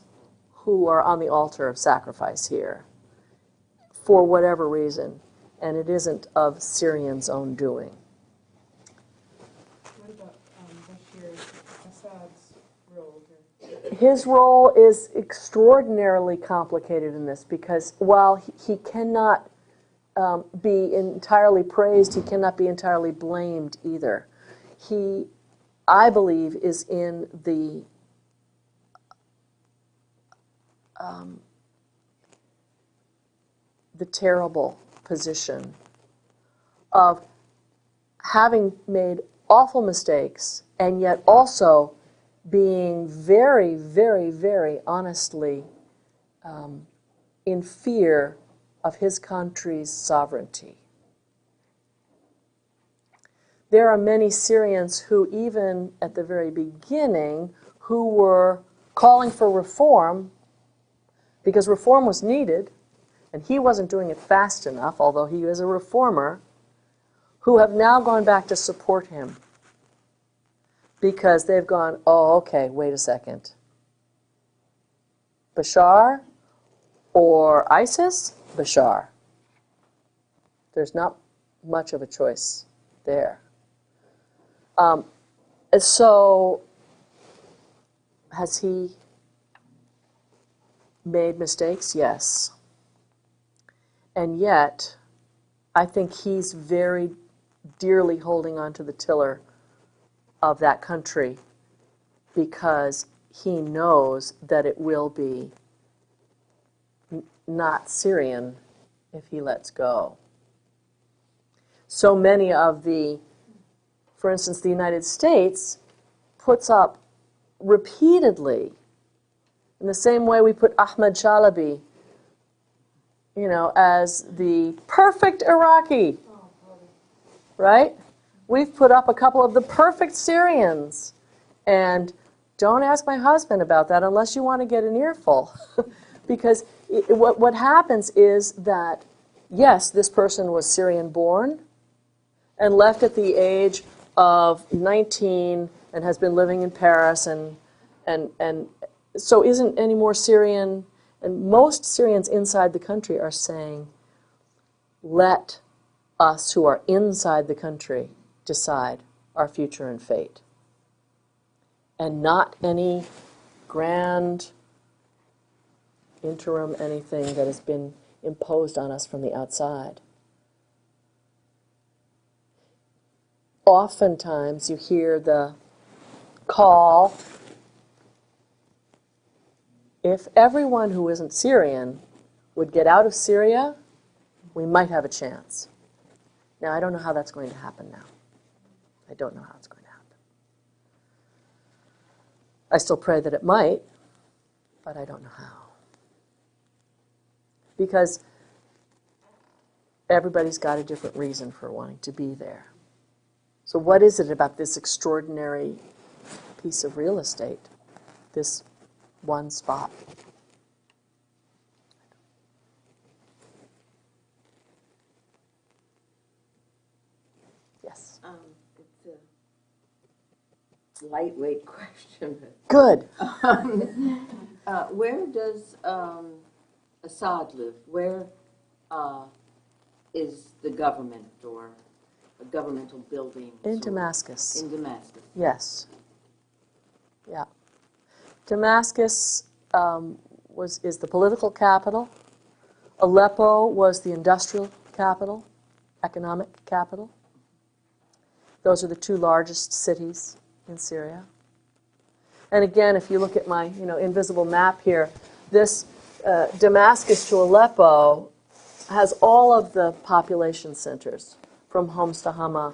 who are on the altar of sacrifice here, for whatever reason, and it isn't of Syrians' own doing. What about Assad's role here? His role is extraordinarily complicated in this because while he cannot be entirely praised, he cannot be entirely blamed either. He, I believe, is in the terrible position of having made awful mistakes and yet also being very, very, very honestly in fear of his country's sovereignty. There are many Syrians who, even at the very beginning, who were calling for reform because reform was needed, and he wasn't doing it fast enough, although he is a reformer, who have now gone back to support him because they've gone, oh, okay, wait a second. Bashar or ISIS? Bashar. There's not much of a choice there. So, has he made mistakes? Yes. And yet, I think he's very dearly holding on to the tiller of that country because he knows that it will be not Syrian if he lets go. So many of for instance, the United States puts up repeatedly, in the same way we put Ahmad Chalabi, as the perfect Iraqi, right? We've put up a couple of the perfect Syrians. And don't ask my husband about that unless you want to get an earful. Because what happens is that, yes, this person was Syrian-born and left at the age of 19 and has been living in Paris and so isn't any more Syrian. And most Syrians inside the country are saying, let us who are inside the country decide our future and fate. And not any grand interim anything that has been imposed on us from the outside. Oftentimes you hear the call, if everyone who isn't Syrian would get out of Syria, we might have a chance. Now, I don't know how that's going to happen now. I don't know how it's going to happen. I still pray that it might, but I don't know how. Because everybody's got a different reason for wanting to be there. So what is it about this extraordinary piece of real estate, this one spot? Yes. It's a lightweight question. Good. Where does Assad live? Where is the government or a governmental building. In Damascus. In Damascus. Yes. Yeah. Damascus is the political capital. Aleppo was the industrial capital, economic capital. Those are the two largest cities in Syria. And again, if you look at my invisible map here, this Damascus to Aleppo has all of the population centers from Homs to Hama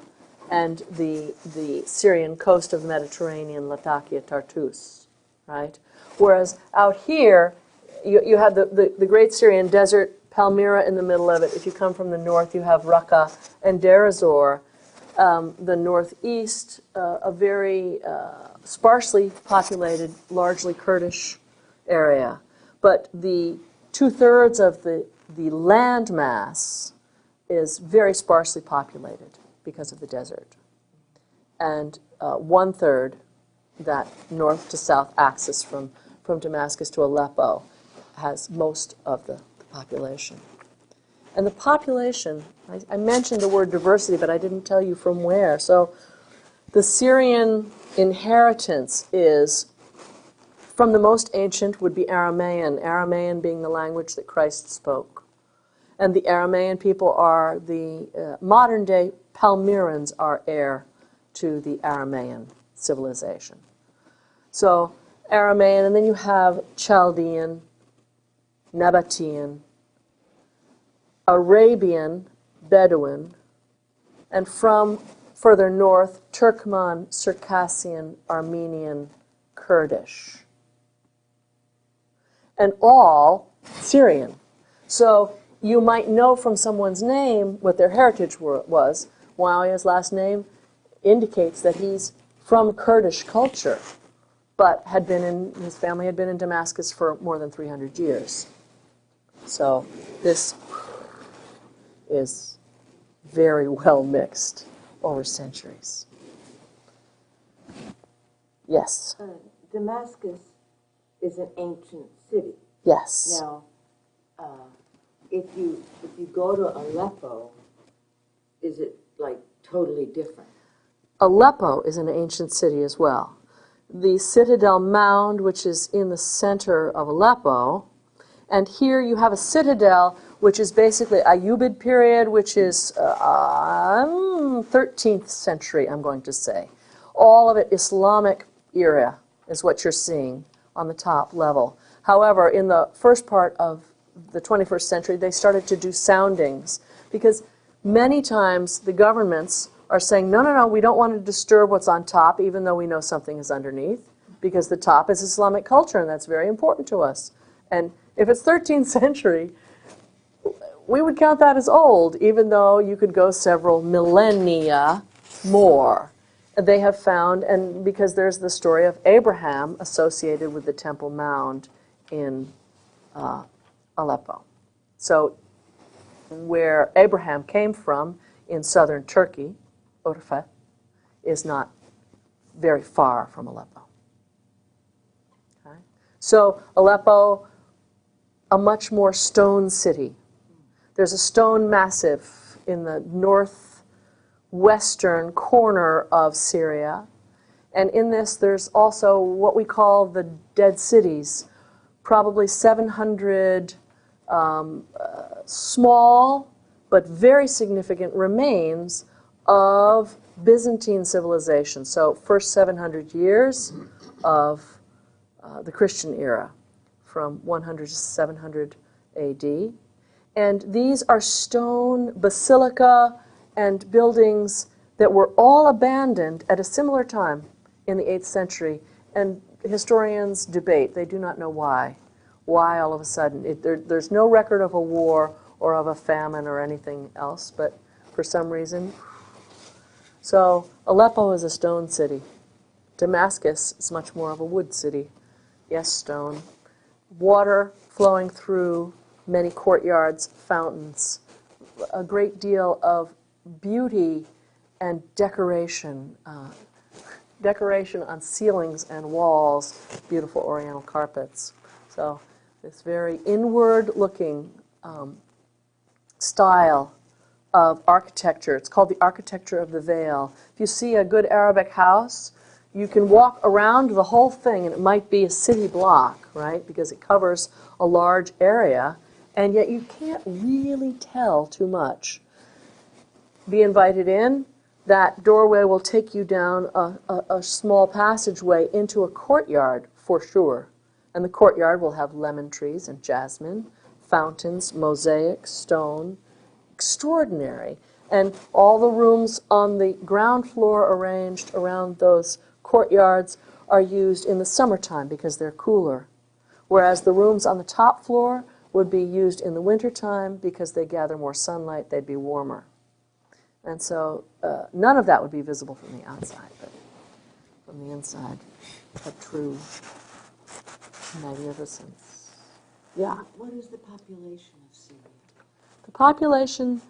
and the Syrian coast of the Mediterranean, Latakia, Tartus, right? Whereas out here, you have the great Syrian desert, Palmyra in the middle of it. If you come from the north, you have Raqqa and Deir ez-Zor. The northeast, a very sparsely populated, largely Kurdish area. But the 2/3 of the land mass is very sparsely populated because of the desert. And 1/3, that north to south axis from Damascus to Aleppo, has most of the population. And the population, I mentioned the word diversity, but I didn't tell you from where. So the Syrian inheritance is, from the most ancient, would be Aramaean, Aramaean being the language that Christ spoke. And the Aramaean people are the modern-day Palmyrans are heir to the Aramaean civilization. So Aramaean, and then you have Chaldean, Nabatean, Arabian, Bedouin, and from further north, Turkmen, Circassian, Armenian, Kurdish. And all Syrian. So you might know from someone's name what their heritage was. Muawiyah's last name indicates that he's from Kurdish culture, but his family had been in Damascus for more than 300 years. So this is very well mixed over centuries. Yes. Damascus is an ancient city. Yes. Now, if you go to Aleppo, is it like totally different? Aleppo is an ancient city as well. The Citadel Mound, which is in the center of Aleppo, and here you have a citadel which is basically Ayyubid period, which is 13th century, I'm going to say. All of it Islamic era is what you're seeing on the top level. However, in the first part of the 21st century, they started to do soundings because many times the governments are saying, no, we don't want to disturb what's on top, even though we know something is underneath, because the top is Islamic culture, and that's very important to us. And if it's 13th century, we would count that as old, even though you could go several millennia more. They have found, and because there's the story of Abraham associated with the Temple Mound in Aleppo. So where Abraham came from in southern Turkey, Urfa, is not very far from Aleppo. Okay? So Aleppo, a much more stone city. There's a stone massif in the northwestern corner of Syria. And in this, there's also what we call the dead cities, probably 700 small but very significant remains of Byzantine civilization. So first 700 years of the Christian era, from 100 to 700 AD. And these are stone basilica and buildings that were all abandoned at a similar time in the 8th century. And historians debate. They do not know why. Why all of a sudden? There's no record of a war or of a famine or anything else, but for some reason. So Aleppo is a stone city. Damascus is much more of a wood city. Yes, stone. Water flowing through many courtyards, fountains, a great deal of beauty and decoration. Decoration on ceilings and walls, beautiful oriental carpets. So this very inward-looking style of architecture. It's called the architecture of the veil. If you see a good Arabic house, you can walk around the whole thing, and it might be a city block, right? Because it covers a large area, and yet you can't really tell too much. Be invited in. That doorway will take you down a small passageway into a courtyard, for sure. And the courtyard will have lemon trees and jasmine, fountains, mosaic, stone. Extraordinary. And all the rooms on the ground floor arranged around those courtyards are used in the summertime because they're cooler. Whereas the rooms on the top floor would be used in the wintertime because they gather more sunlight, they'd be warmer. And so none of that would be visible from the outside, but from the inside, a true magnificence. Yeah. What is the population of Syria? The population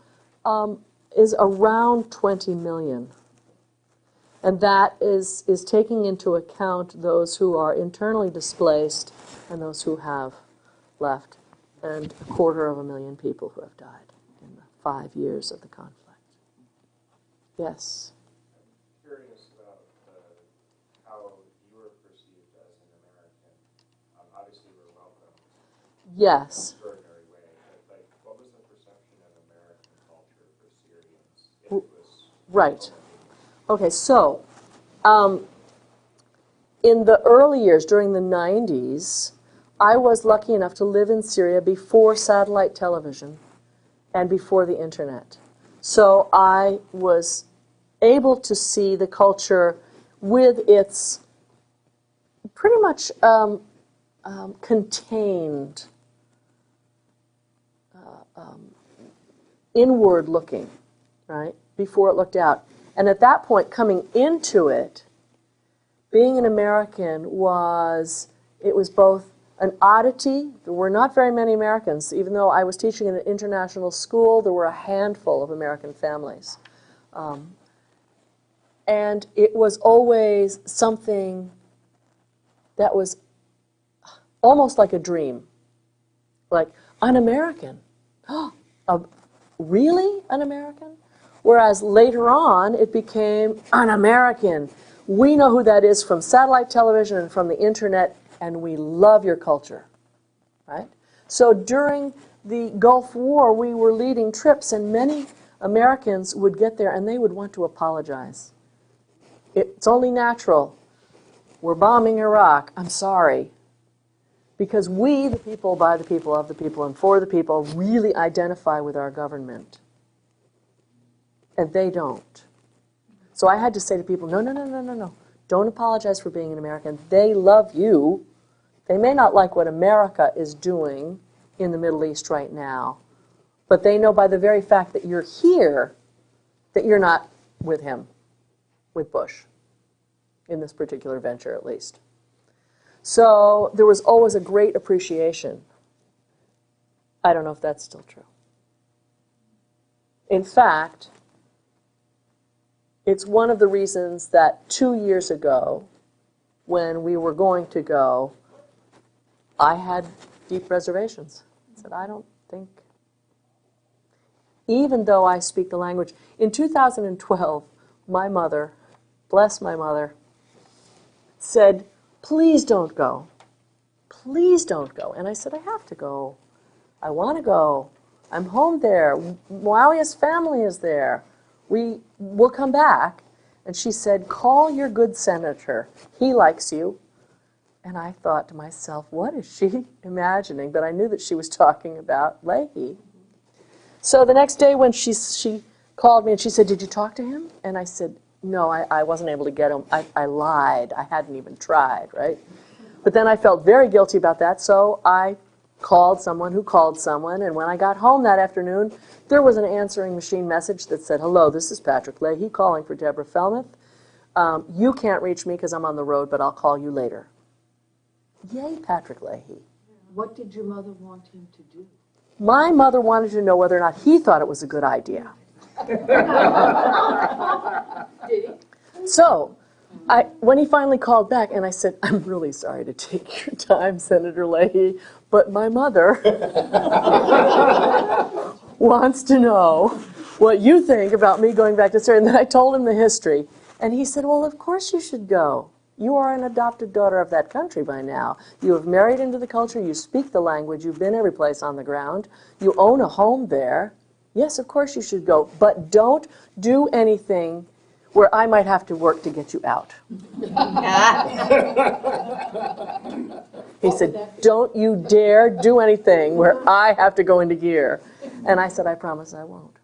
is around 20 million. And that is taking into account those who are internally displaced and those who have left, and 250,000 people who have died in the 5 years of the conflict. Yes? I'm curious about how you were perceived as an American. Obviously, you were welcomed Yes. in an extraordinary way, but what was the perception of American culture for Syrians? If it was Right. Okay, so in the early years, during the 90s, I was lucky enough to live in Syria before satellite television and before the internet. So I was able to see the culture with its pretty much contained, inward looking, right, before it looked out. And at that point, coming into it, being an American was both an oddity. There were not very many Americans. Even though I was teaching in an international school, there were a handful of American families. And it was always something that was almost like a dream. Like, an American? Really an American? Whereas later on, it became an American. We know who that is from satellite television and from the internet, and we love your culture, right? So during the Gulf War, we were leading trips, and many Americans would get there, and they would want to apologize. It's only natural. We're bombing Iraq. I'm sorry. Because we, the people, by the people, of the people, and for the people, really identify with our government. And they don't. So I had to say to people, no. Don't apologize for being an American. They love you. They may not like what America is doing in the Middle East right now, but they know by the very fact that you're here that you're not with him, with Bush, in this particular venture at least. So there was always a great appreciation. I don't know if that's still true. In fact, it's one of the reasons that 2 years ago, when we were going to go, I had deep reservations. I said, I don't think, even though I speak the language. In 2012, my mother, bless my mother, said, please don't go. Please don't go. And I said, I have to go. I want to go. I'm home there. Muawiyah's family is there. We will come back. And she said, call your good senator. He likes you. And I thought to myself, what is she imagining? But I knew that she was talking about Leahy. So the next day when she called me and she said, did you talk to him? And I said, no, I wasn't able to get him. I lied. I hadn't even tried, right? But then I felt very guilty about that, so I called someone who called someone, and when I got home that afternoon, there was an answering machine message that said, hello, this is Patrick Leahy calling for Deborah Felmeth. You can't reach me because I'm on the road, but I'll call you later. Yay, Patrick Leahy. What did your mother want him to do? My mother wanted to know whether or not he thought it was a good idea. Did he? So, when he finally called back, and I said, I'm really sorry to take your time, Senator Leahy, but my mother wants to know what you think about me going back to Syria. And then I told him the history. And he said, well, of course you should go. You are an adopted daughter of that country by now. You have married into the culture. You speak the language. You've been every place on the ground. You own a home there. Yes, of course you should go. But don't do anything where I might have to work to get you out. He said, don't you dare do anything where I have to go into gear. And I said, I promise I won't.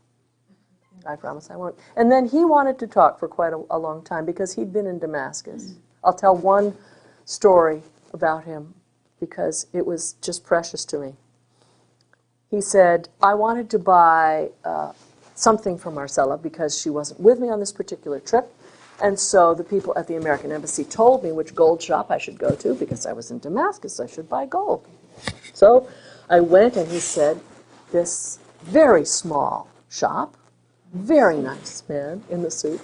I promise I won't. And then he wanted to talk for quite a long time because he'd been in Damascus. I'll tell one story about him because it was just precious to me. He said, I wanted to buy something for Marcella because she wasn't with me on this particular trip. And so the people at the American Embassy told me which gold shop I should go to because I was in Damascus. I should buy gold. So I went, and he said, this very small shop, very nice man in the suit.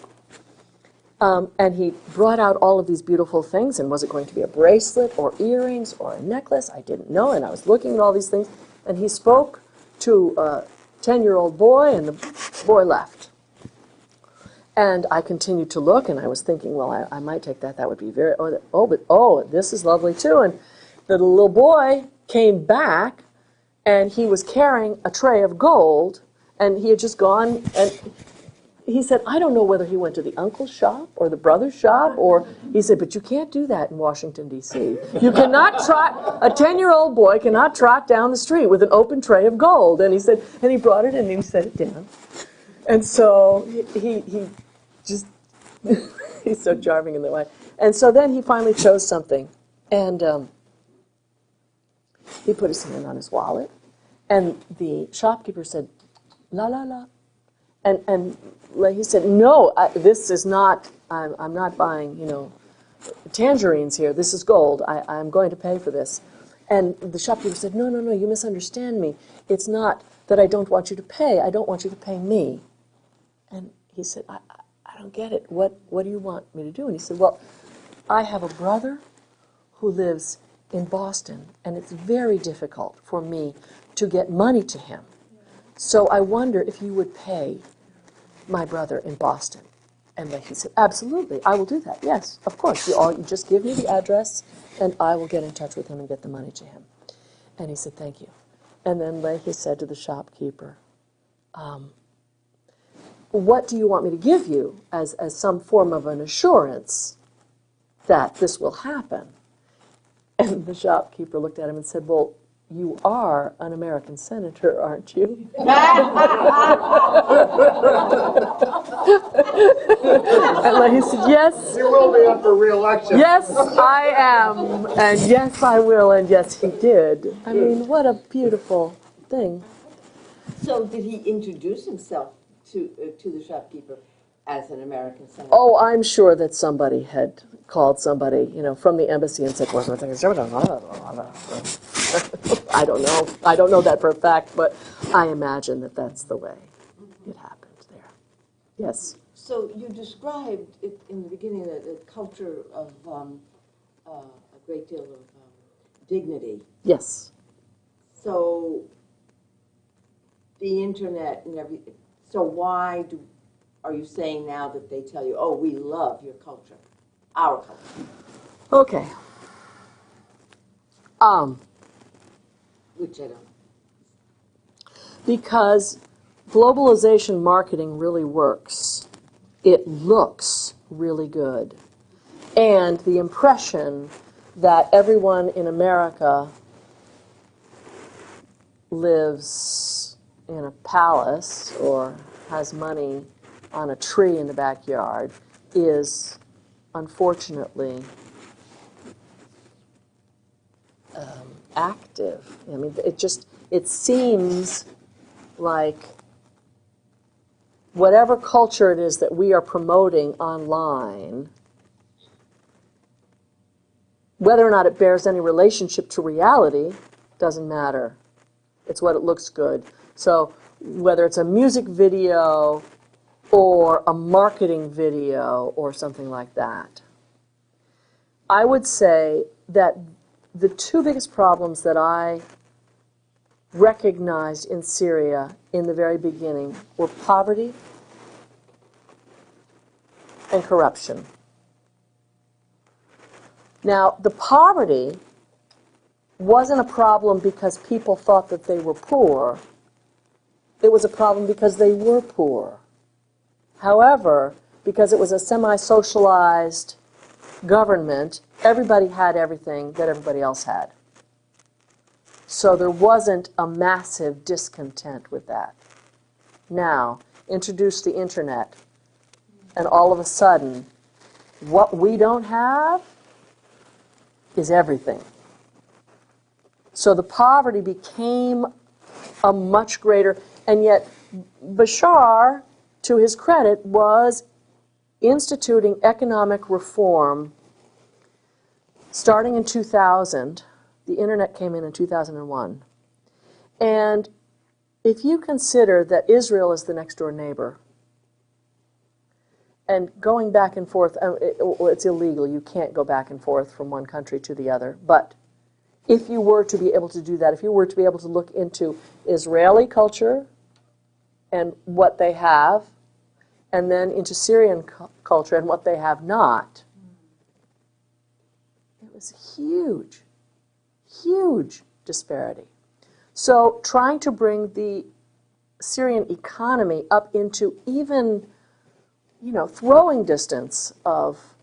And he brought out all of these beautiful things, and was it going to be a bracelet or earrings or a necklace? I didn't know, and I was looking at all these things. And he spoke to a 10-year-old boy, and the boy left. And I continued to look, and I was thinking, well, I might take that. That would be very, but this is lovely too. And the little boy came back, and he was carrying a tray of gold, and he had just gone, and he said, I don't know whether he went to the uncle's shop or the brother's shop, or he said, but you can't do that in Washington, D.C. You cannot trot, a 10-year-old boy cannot trot down the street with an open tray of gold. And he said, and he brought it in and he set it down. And so he just, he's so charming in that way. And so then he finally chose something. And he put his hand on his wallet. And the shopkeeper said, la, la, la. And he said, no, this is not, I'm not buying, tangerines here. This is gold. I'm going to pay for this. And the shopkeeper said, no, no, no, you misunderstand me. It's not that I don't want you to pay. I don't want you to pay me. And he said, I don't get it. What do you want me to do? And he said, well, I have a brother who lives in Boston, and it's very difficult for me to get money to him. So I wonder if you would pay my brother in Boston. And he said, absolutely, I will do that. Yes, of course. You just give me the address, and I will get in touch with him and get the money to him. And he said, thank you. And then Leahy said to the shopkeeper, what do you want me to give you as some form of an assurance that this will happen? And the shopkeeper looked at him and said, well, you are an American senator, aren't you? And he said, yes. You will be up for re-election. Yes, I am. And yes, I will. And yes, he did. I mean, what a beautiful thing. So did he introduce himself to the shopkeeper as an American senator? Oh, I'm sure that somebody had called somebody, from the embassy and said, I don't know. I don't know that for a fact, but I imagine that that's the way it happened there. Yes. So you described it in the beginning, the culture of a great deal of dignity. Yes. So the internet and everything. So why are you saying now that they tell you, oh, we love your culture, our culture? Okay. Which I don't. Because globalization marketing really works. It looks really good. And the impression that everyone in America lives in a palace or has money on a tree in the backyard is unfortunately active. I mean, it seems like whatever culture it is that we are promoting online, whether or not it bears any relationship to reality, doesn't matter. It's what it looks good. So whether it's a music video or a marketing video or something like that, I would say that the two biggest problems that I recognized in Syria in the very beginning were poverty and corruption. Now, the poverty wasn't a problem because people thought that they were poor. It was a problem because they were poor. However, because it was a semi-socialized government, everybody had everything that everybody else had. So there wasn't a massive discontent with that. Now, introduce the internet, and all of a sudden, what we don't have is everything. So the poverty became a much greater, and yet Bashar, to his credit, was instituting economic reform starting in 2000. The internet came in 2001. And if you consider that Israel is the next door neighbor, and going back and forth, it's illegal. You can't go back and forth from one country to the other. But if you were to be able to do that, if you were to be able to look into Israeli culture and what they have, and then into Syrian culture and what they have not, it was huge, huge disparity. So trying to bring the Syrian economy up into even, throwing distance of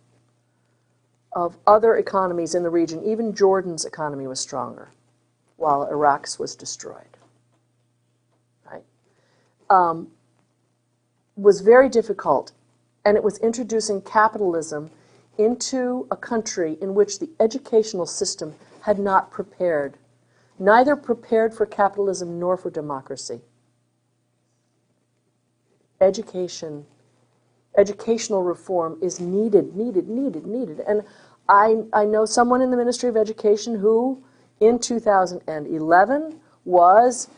other economies in the region, even Jordan's economy was stronger, while Iraq's was destroyed. Right? Was very difficult, and it was introducing capitalism into a country in which the educational system had not prepared, neither prepared for capitalism nor for democracy. Educational reform is needed. And I know someone in the Ministry of Education who, in 2011, was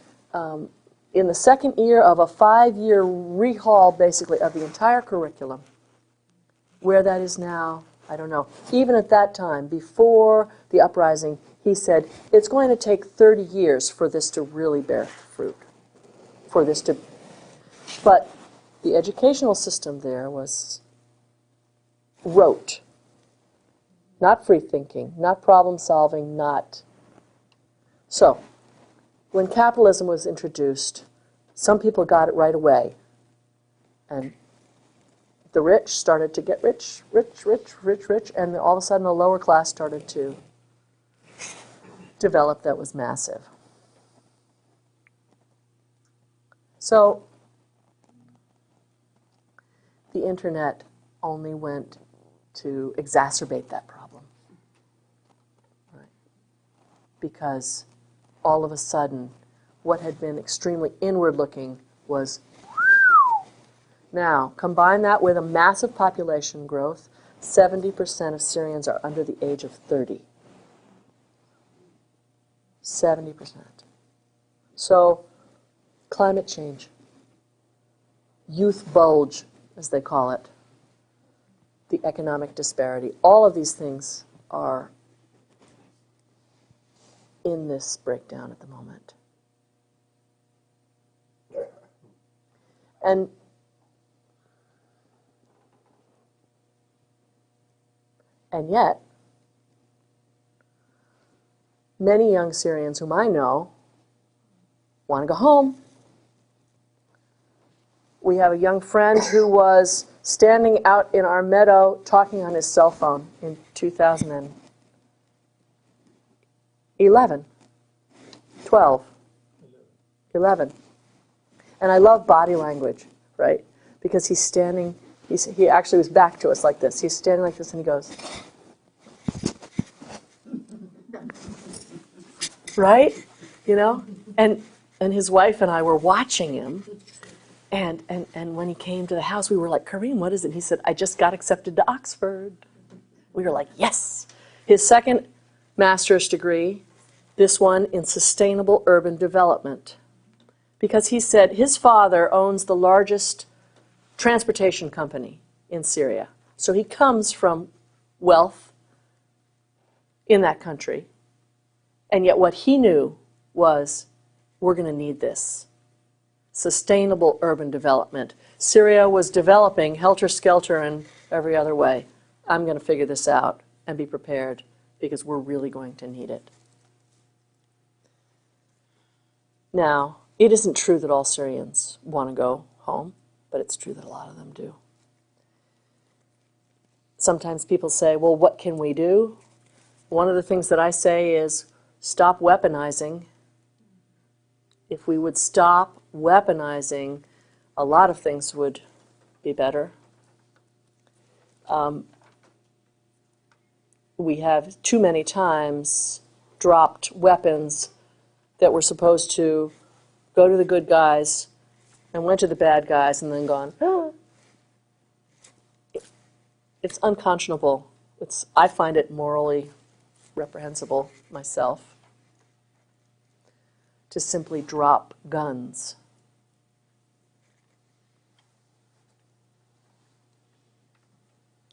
in the second year of a 5-year rehaul, basically, of the entire curriculum. Where that is now, I don't know. Even at that time, before the uprising, he said, it's going to take 30 years for this to really bear fruit. But the educational system there was rote. Not free thinking, not problem solving, not. So, when capitalism was introduced, some people got it right away. And the rich started to get rich, and all of a sudden a lower class started to develop that was massive. So, the internet only went to exacerbate that problem. Right? Because all of a sudden, what had been extremely inward-looking was. Now, combine that with a massive population growth. 70% of Syrians are under the age of 30. 70%. So, climate change, youth bulge, as they call it, the economic disparity, all of these things are in this breakdown at the moment. And yet, many young Syrians whom I know want to go home. We have a young friend who was standing out in our meadow talking on his cell phone in 2011, 12, 11. And I love body language, right? Because he's standing, he actually was back to us like this. He's standing like this and he goes, right? And his wife and I were watching him. And when he came to the house, we were like, Kareem, what is it? He said, I just got accepted to Oxford. We were like, yes. His second master's degree, this one in sustainable urban development. Because he said his father owns the largest transportation company in Syria. So he comes from wealth in that country. And yet what he knew was we're going to need this. Sustainable urban development. Syria was developing helter-skelter in every other way. I'm going to figure this out and be prepared because we're really going to need it. Now, it isn't true that all Syrians want to go home, but it's true that a lot of them do. Sometimes people say, well, what can we do? One of the things that I say is stop weaponizing. If we would stop weaponizing, a lot of things would be better. We have too many times dropped weapons that were supposed to go to the good guys and went to the bad guys and then gone, ah. It's unconscionable. I find it morally reprehensible myself to simply drop guns.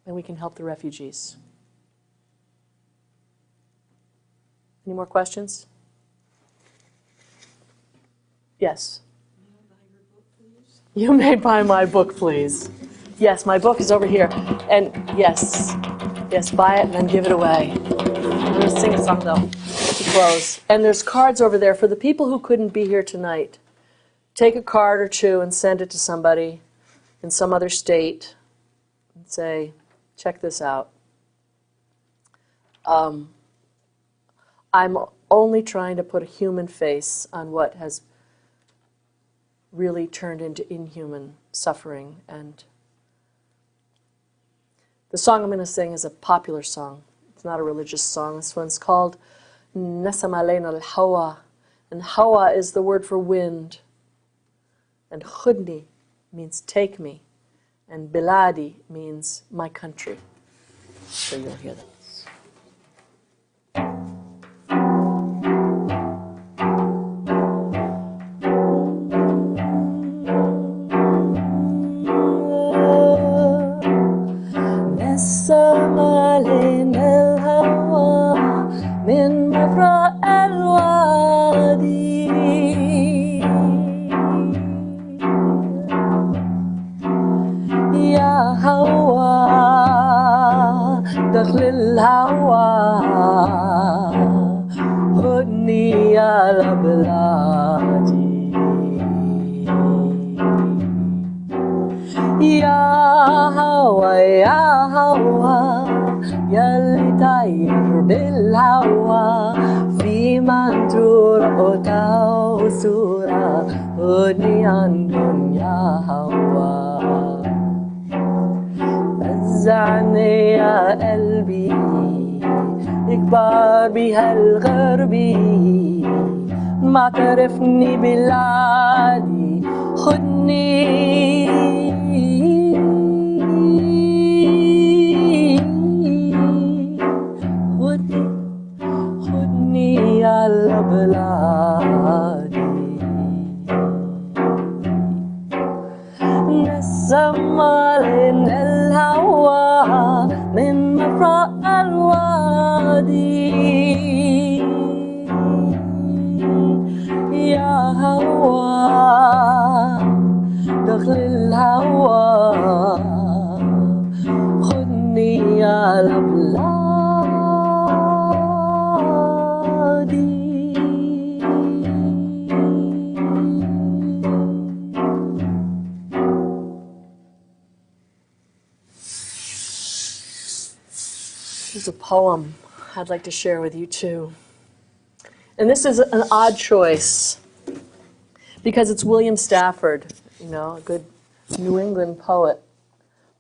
And we can help the refugees. Any more questions? Yes. You may buy my book, please. Yes, my book is over here. And yes, buy it and then give it away. I'm going to sing a song, though, to close. And there's cards over there for the people who couldn't be here tonight. Take a card or two and send it to somebody in some other state and say, check this out. I'm only trying to put a human face on what has really turned into inhuman suffering. And the song I'm going to sing is a popular song. It's not a religious song. This one's called Nasam Alayna al-Hawa. And Hawa is the word for wind. And Khudni means take me. And Biladi means my country. So you'll hear this. بها الغربي ما تعرفني بلادي خدني خدني يا بلادي نسم علينا الهوى من مفرق الوادي يا هوى دخل الهوى خدني يا بلادي. Here's a poem I'd like to share with you too. And this is an odd choice because it's William Stafford, a good New England poet.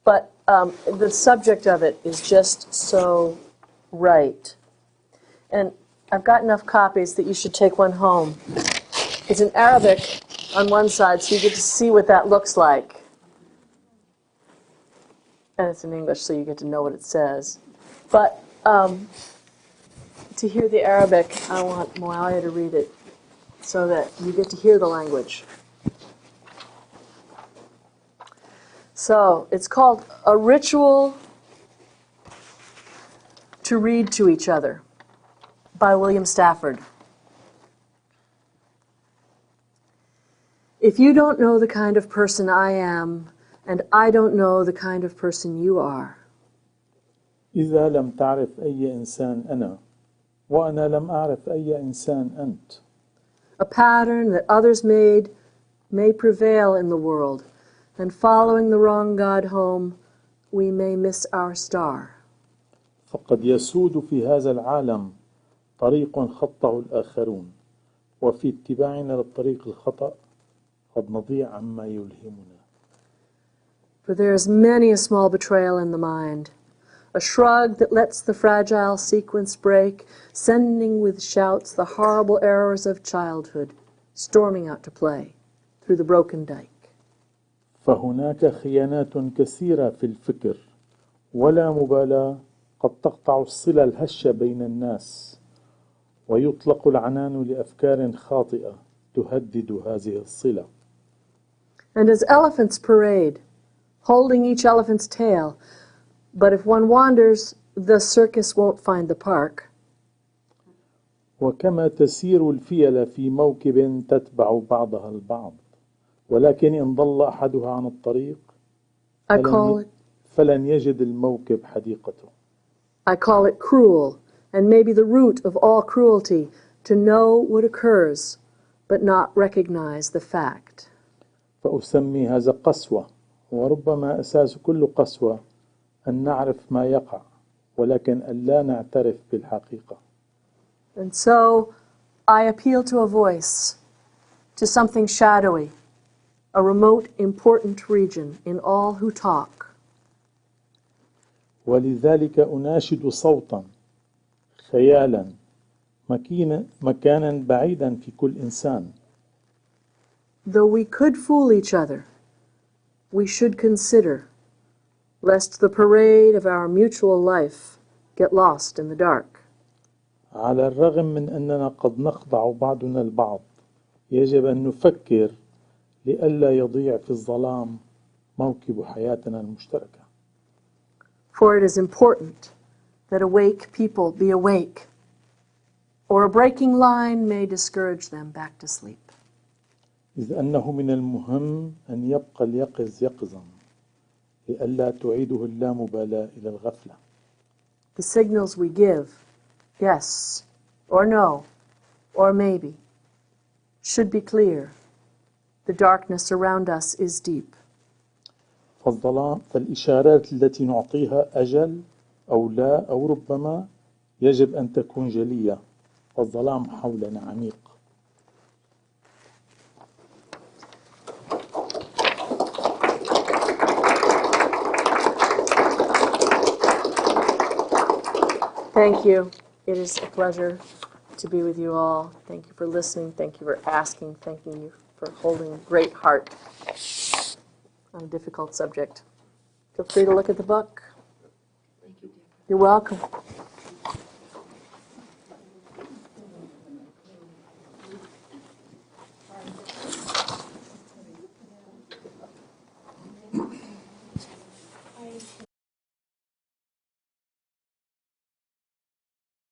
But the subject of it is just so right. And I've got enough copies that you should take one home. It's in Arabic on one side, so you get to see what that looks like. And it's in English, so you get to know what it says. But to hear the Arabic, I want Moalia to read it so that you get to hear the language. So it's called A Ritual to Read to Each Other by William Stafford. If you don't know the kind of person I am, and I don't know the kind of person you are, إذا لم تعرف أي إنسان أنا وأنا لم أعرف أي إنسان أنت, a pattern that others made may prevail in the world, and following the wrong God home, we may miss our star. فقد يسود في هذا العالم طريق خطه الآخرون, وفي اتباعنا للطريق الخطأ قد نضيع عما يلهمنا. For there is many a small betrayal in the mind, a shrug that lets the fragile sequence break, sending with shouts the horrible errors of childhood, storming out to play through the broken dike. فهناك خيانات كثيرة في الفكر, ولا مبالاة قد تقطع الصلة الهشة بين الناس, ويطلق العنان لأفكار خاطئة تهدد هذه الصلة. And as elephants parade, holding each elephant's tail, but if one wanders, the circus won't find the park. وكما تسير الفيلة في موكب تتبع بعضها البعض, ولكن إن ضل أحدها عن الطريق فلن يجد الموكب حديقته. I call it cruel, and maybe the root of all cruelty, to know what occurs, but not recognize the fact. فأسمي هذا قسوة, وربما أساس كل قسوة أن نعرف ما يقع, ولكن أن لا نعترف بالحقيقة. And so I appeal to a voice, to something shadowy, a remote, important region in all who talk. ولذلك أناشد صوتا, خيالا, مكانا بعيدا في كل إنسان. Though we could fool each other, we should consider, lest the parade of our mutual life get lost in the dark. على الرغم من أننا قد نخضع بعضنا البعض, يجب أن نفكر لئلا يضيع في الظلام موكب حياتنا المشتركة. For it is important that awake people be awake, or a breaking line may discourage them back to sleep. إذ أنه من المهم أن يبقى اليقظ يقظا, لئلا تعيده اللامبالاة إلى الغفلة. The signals we give, yes, or no, or maybe, should be clear. The darkness around us is deep. فالإشارات التي نعطيها أجل أو لا أو ربما يجب أن تكون جلية, والظلام حولنا عميق. Thank you. It is a pleasure to be with you all. Thank you for listening. Thank you for asking. Thank you for holding great heart on a difficult subject. Feel free to look at the book. Thank you, Deborah. You're welcome.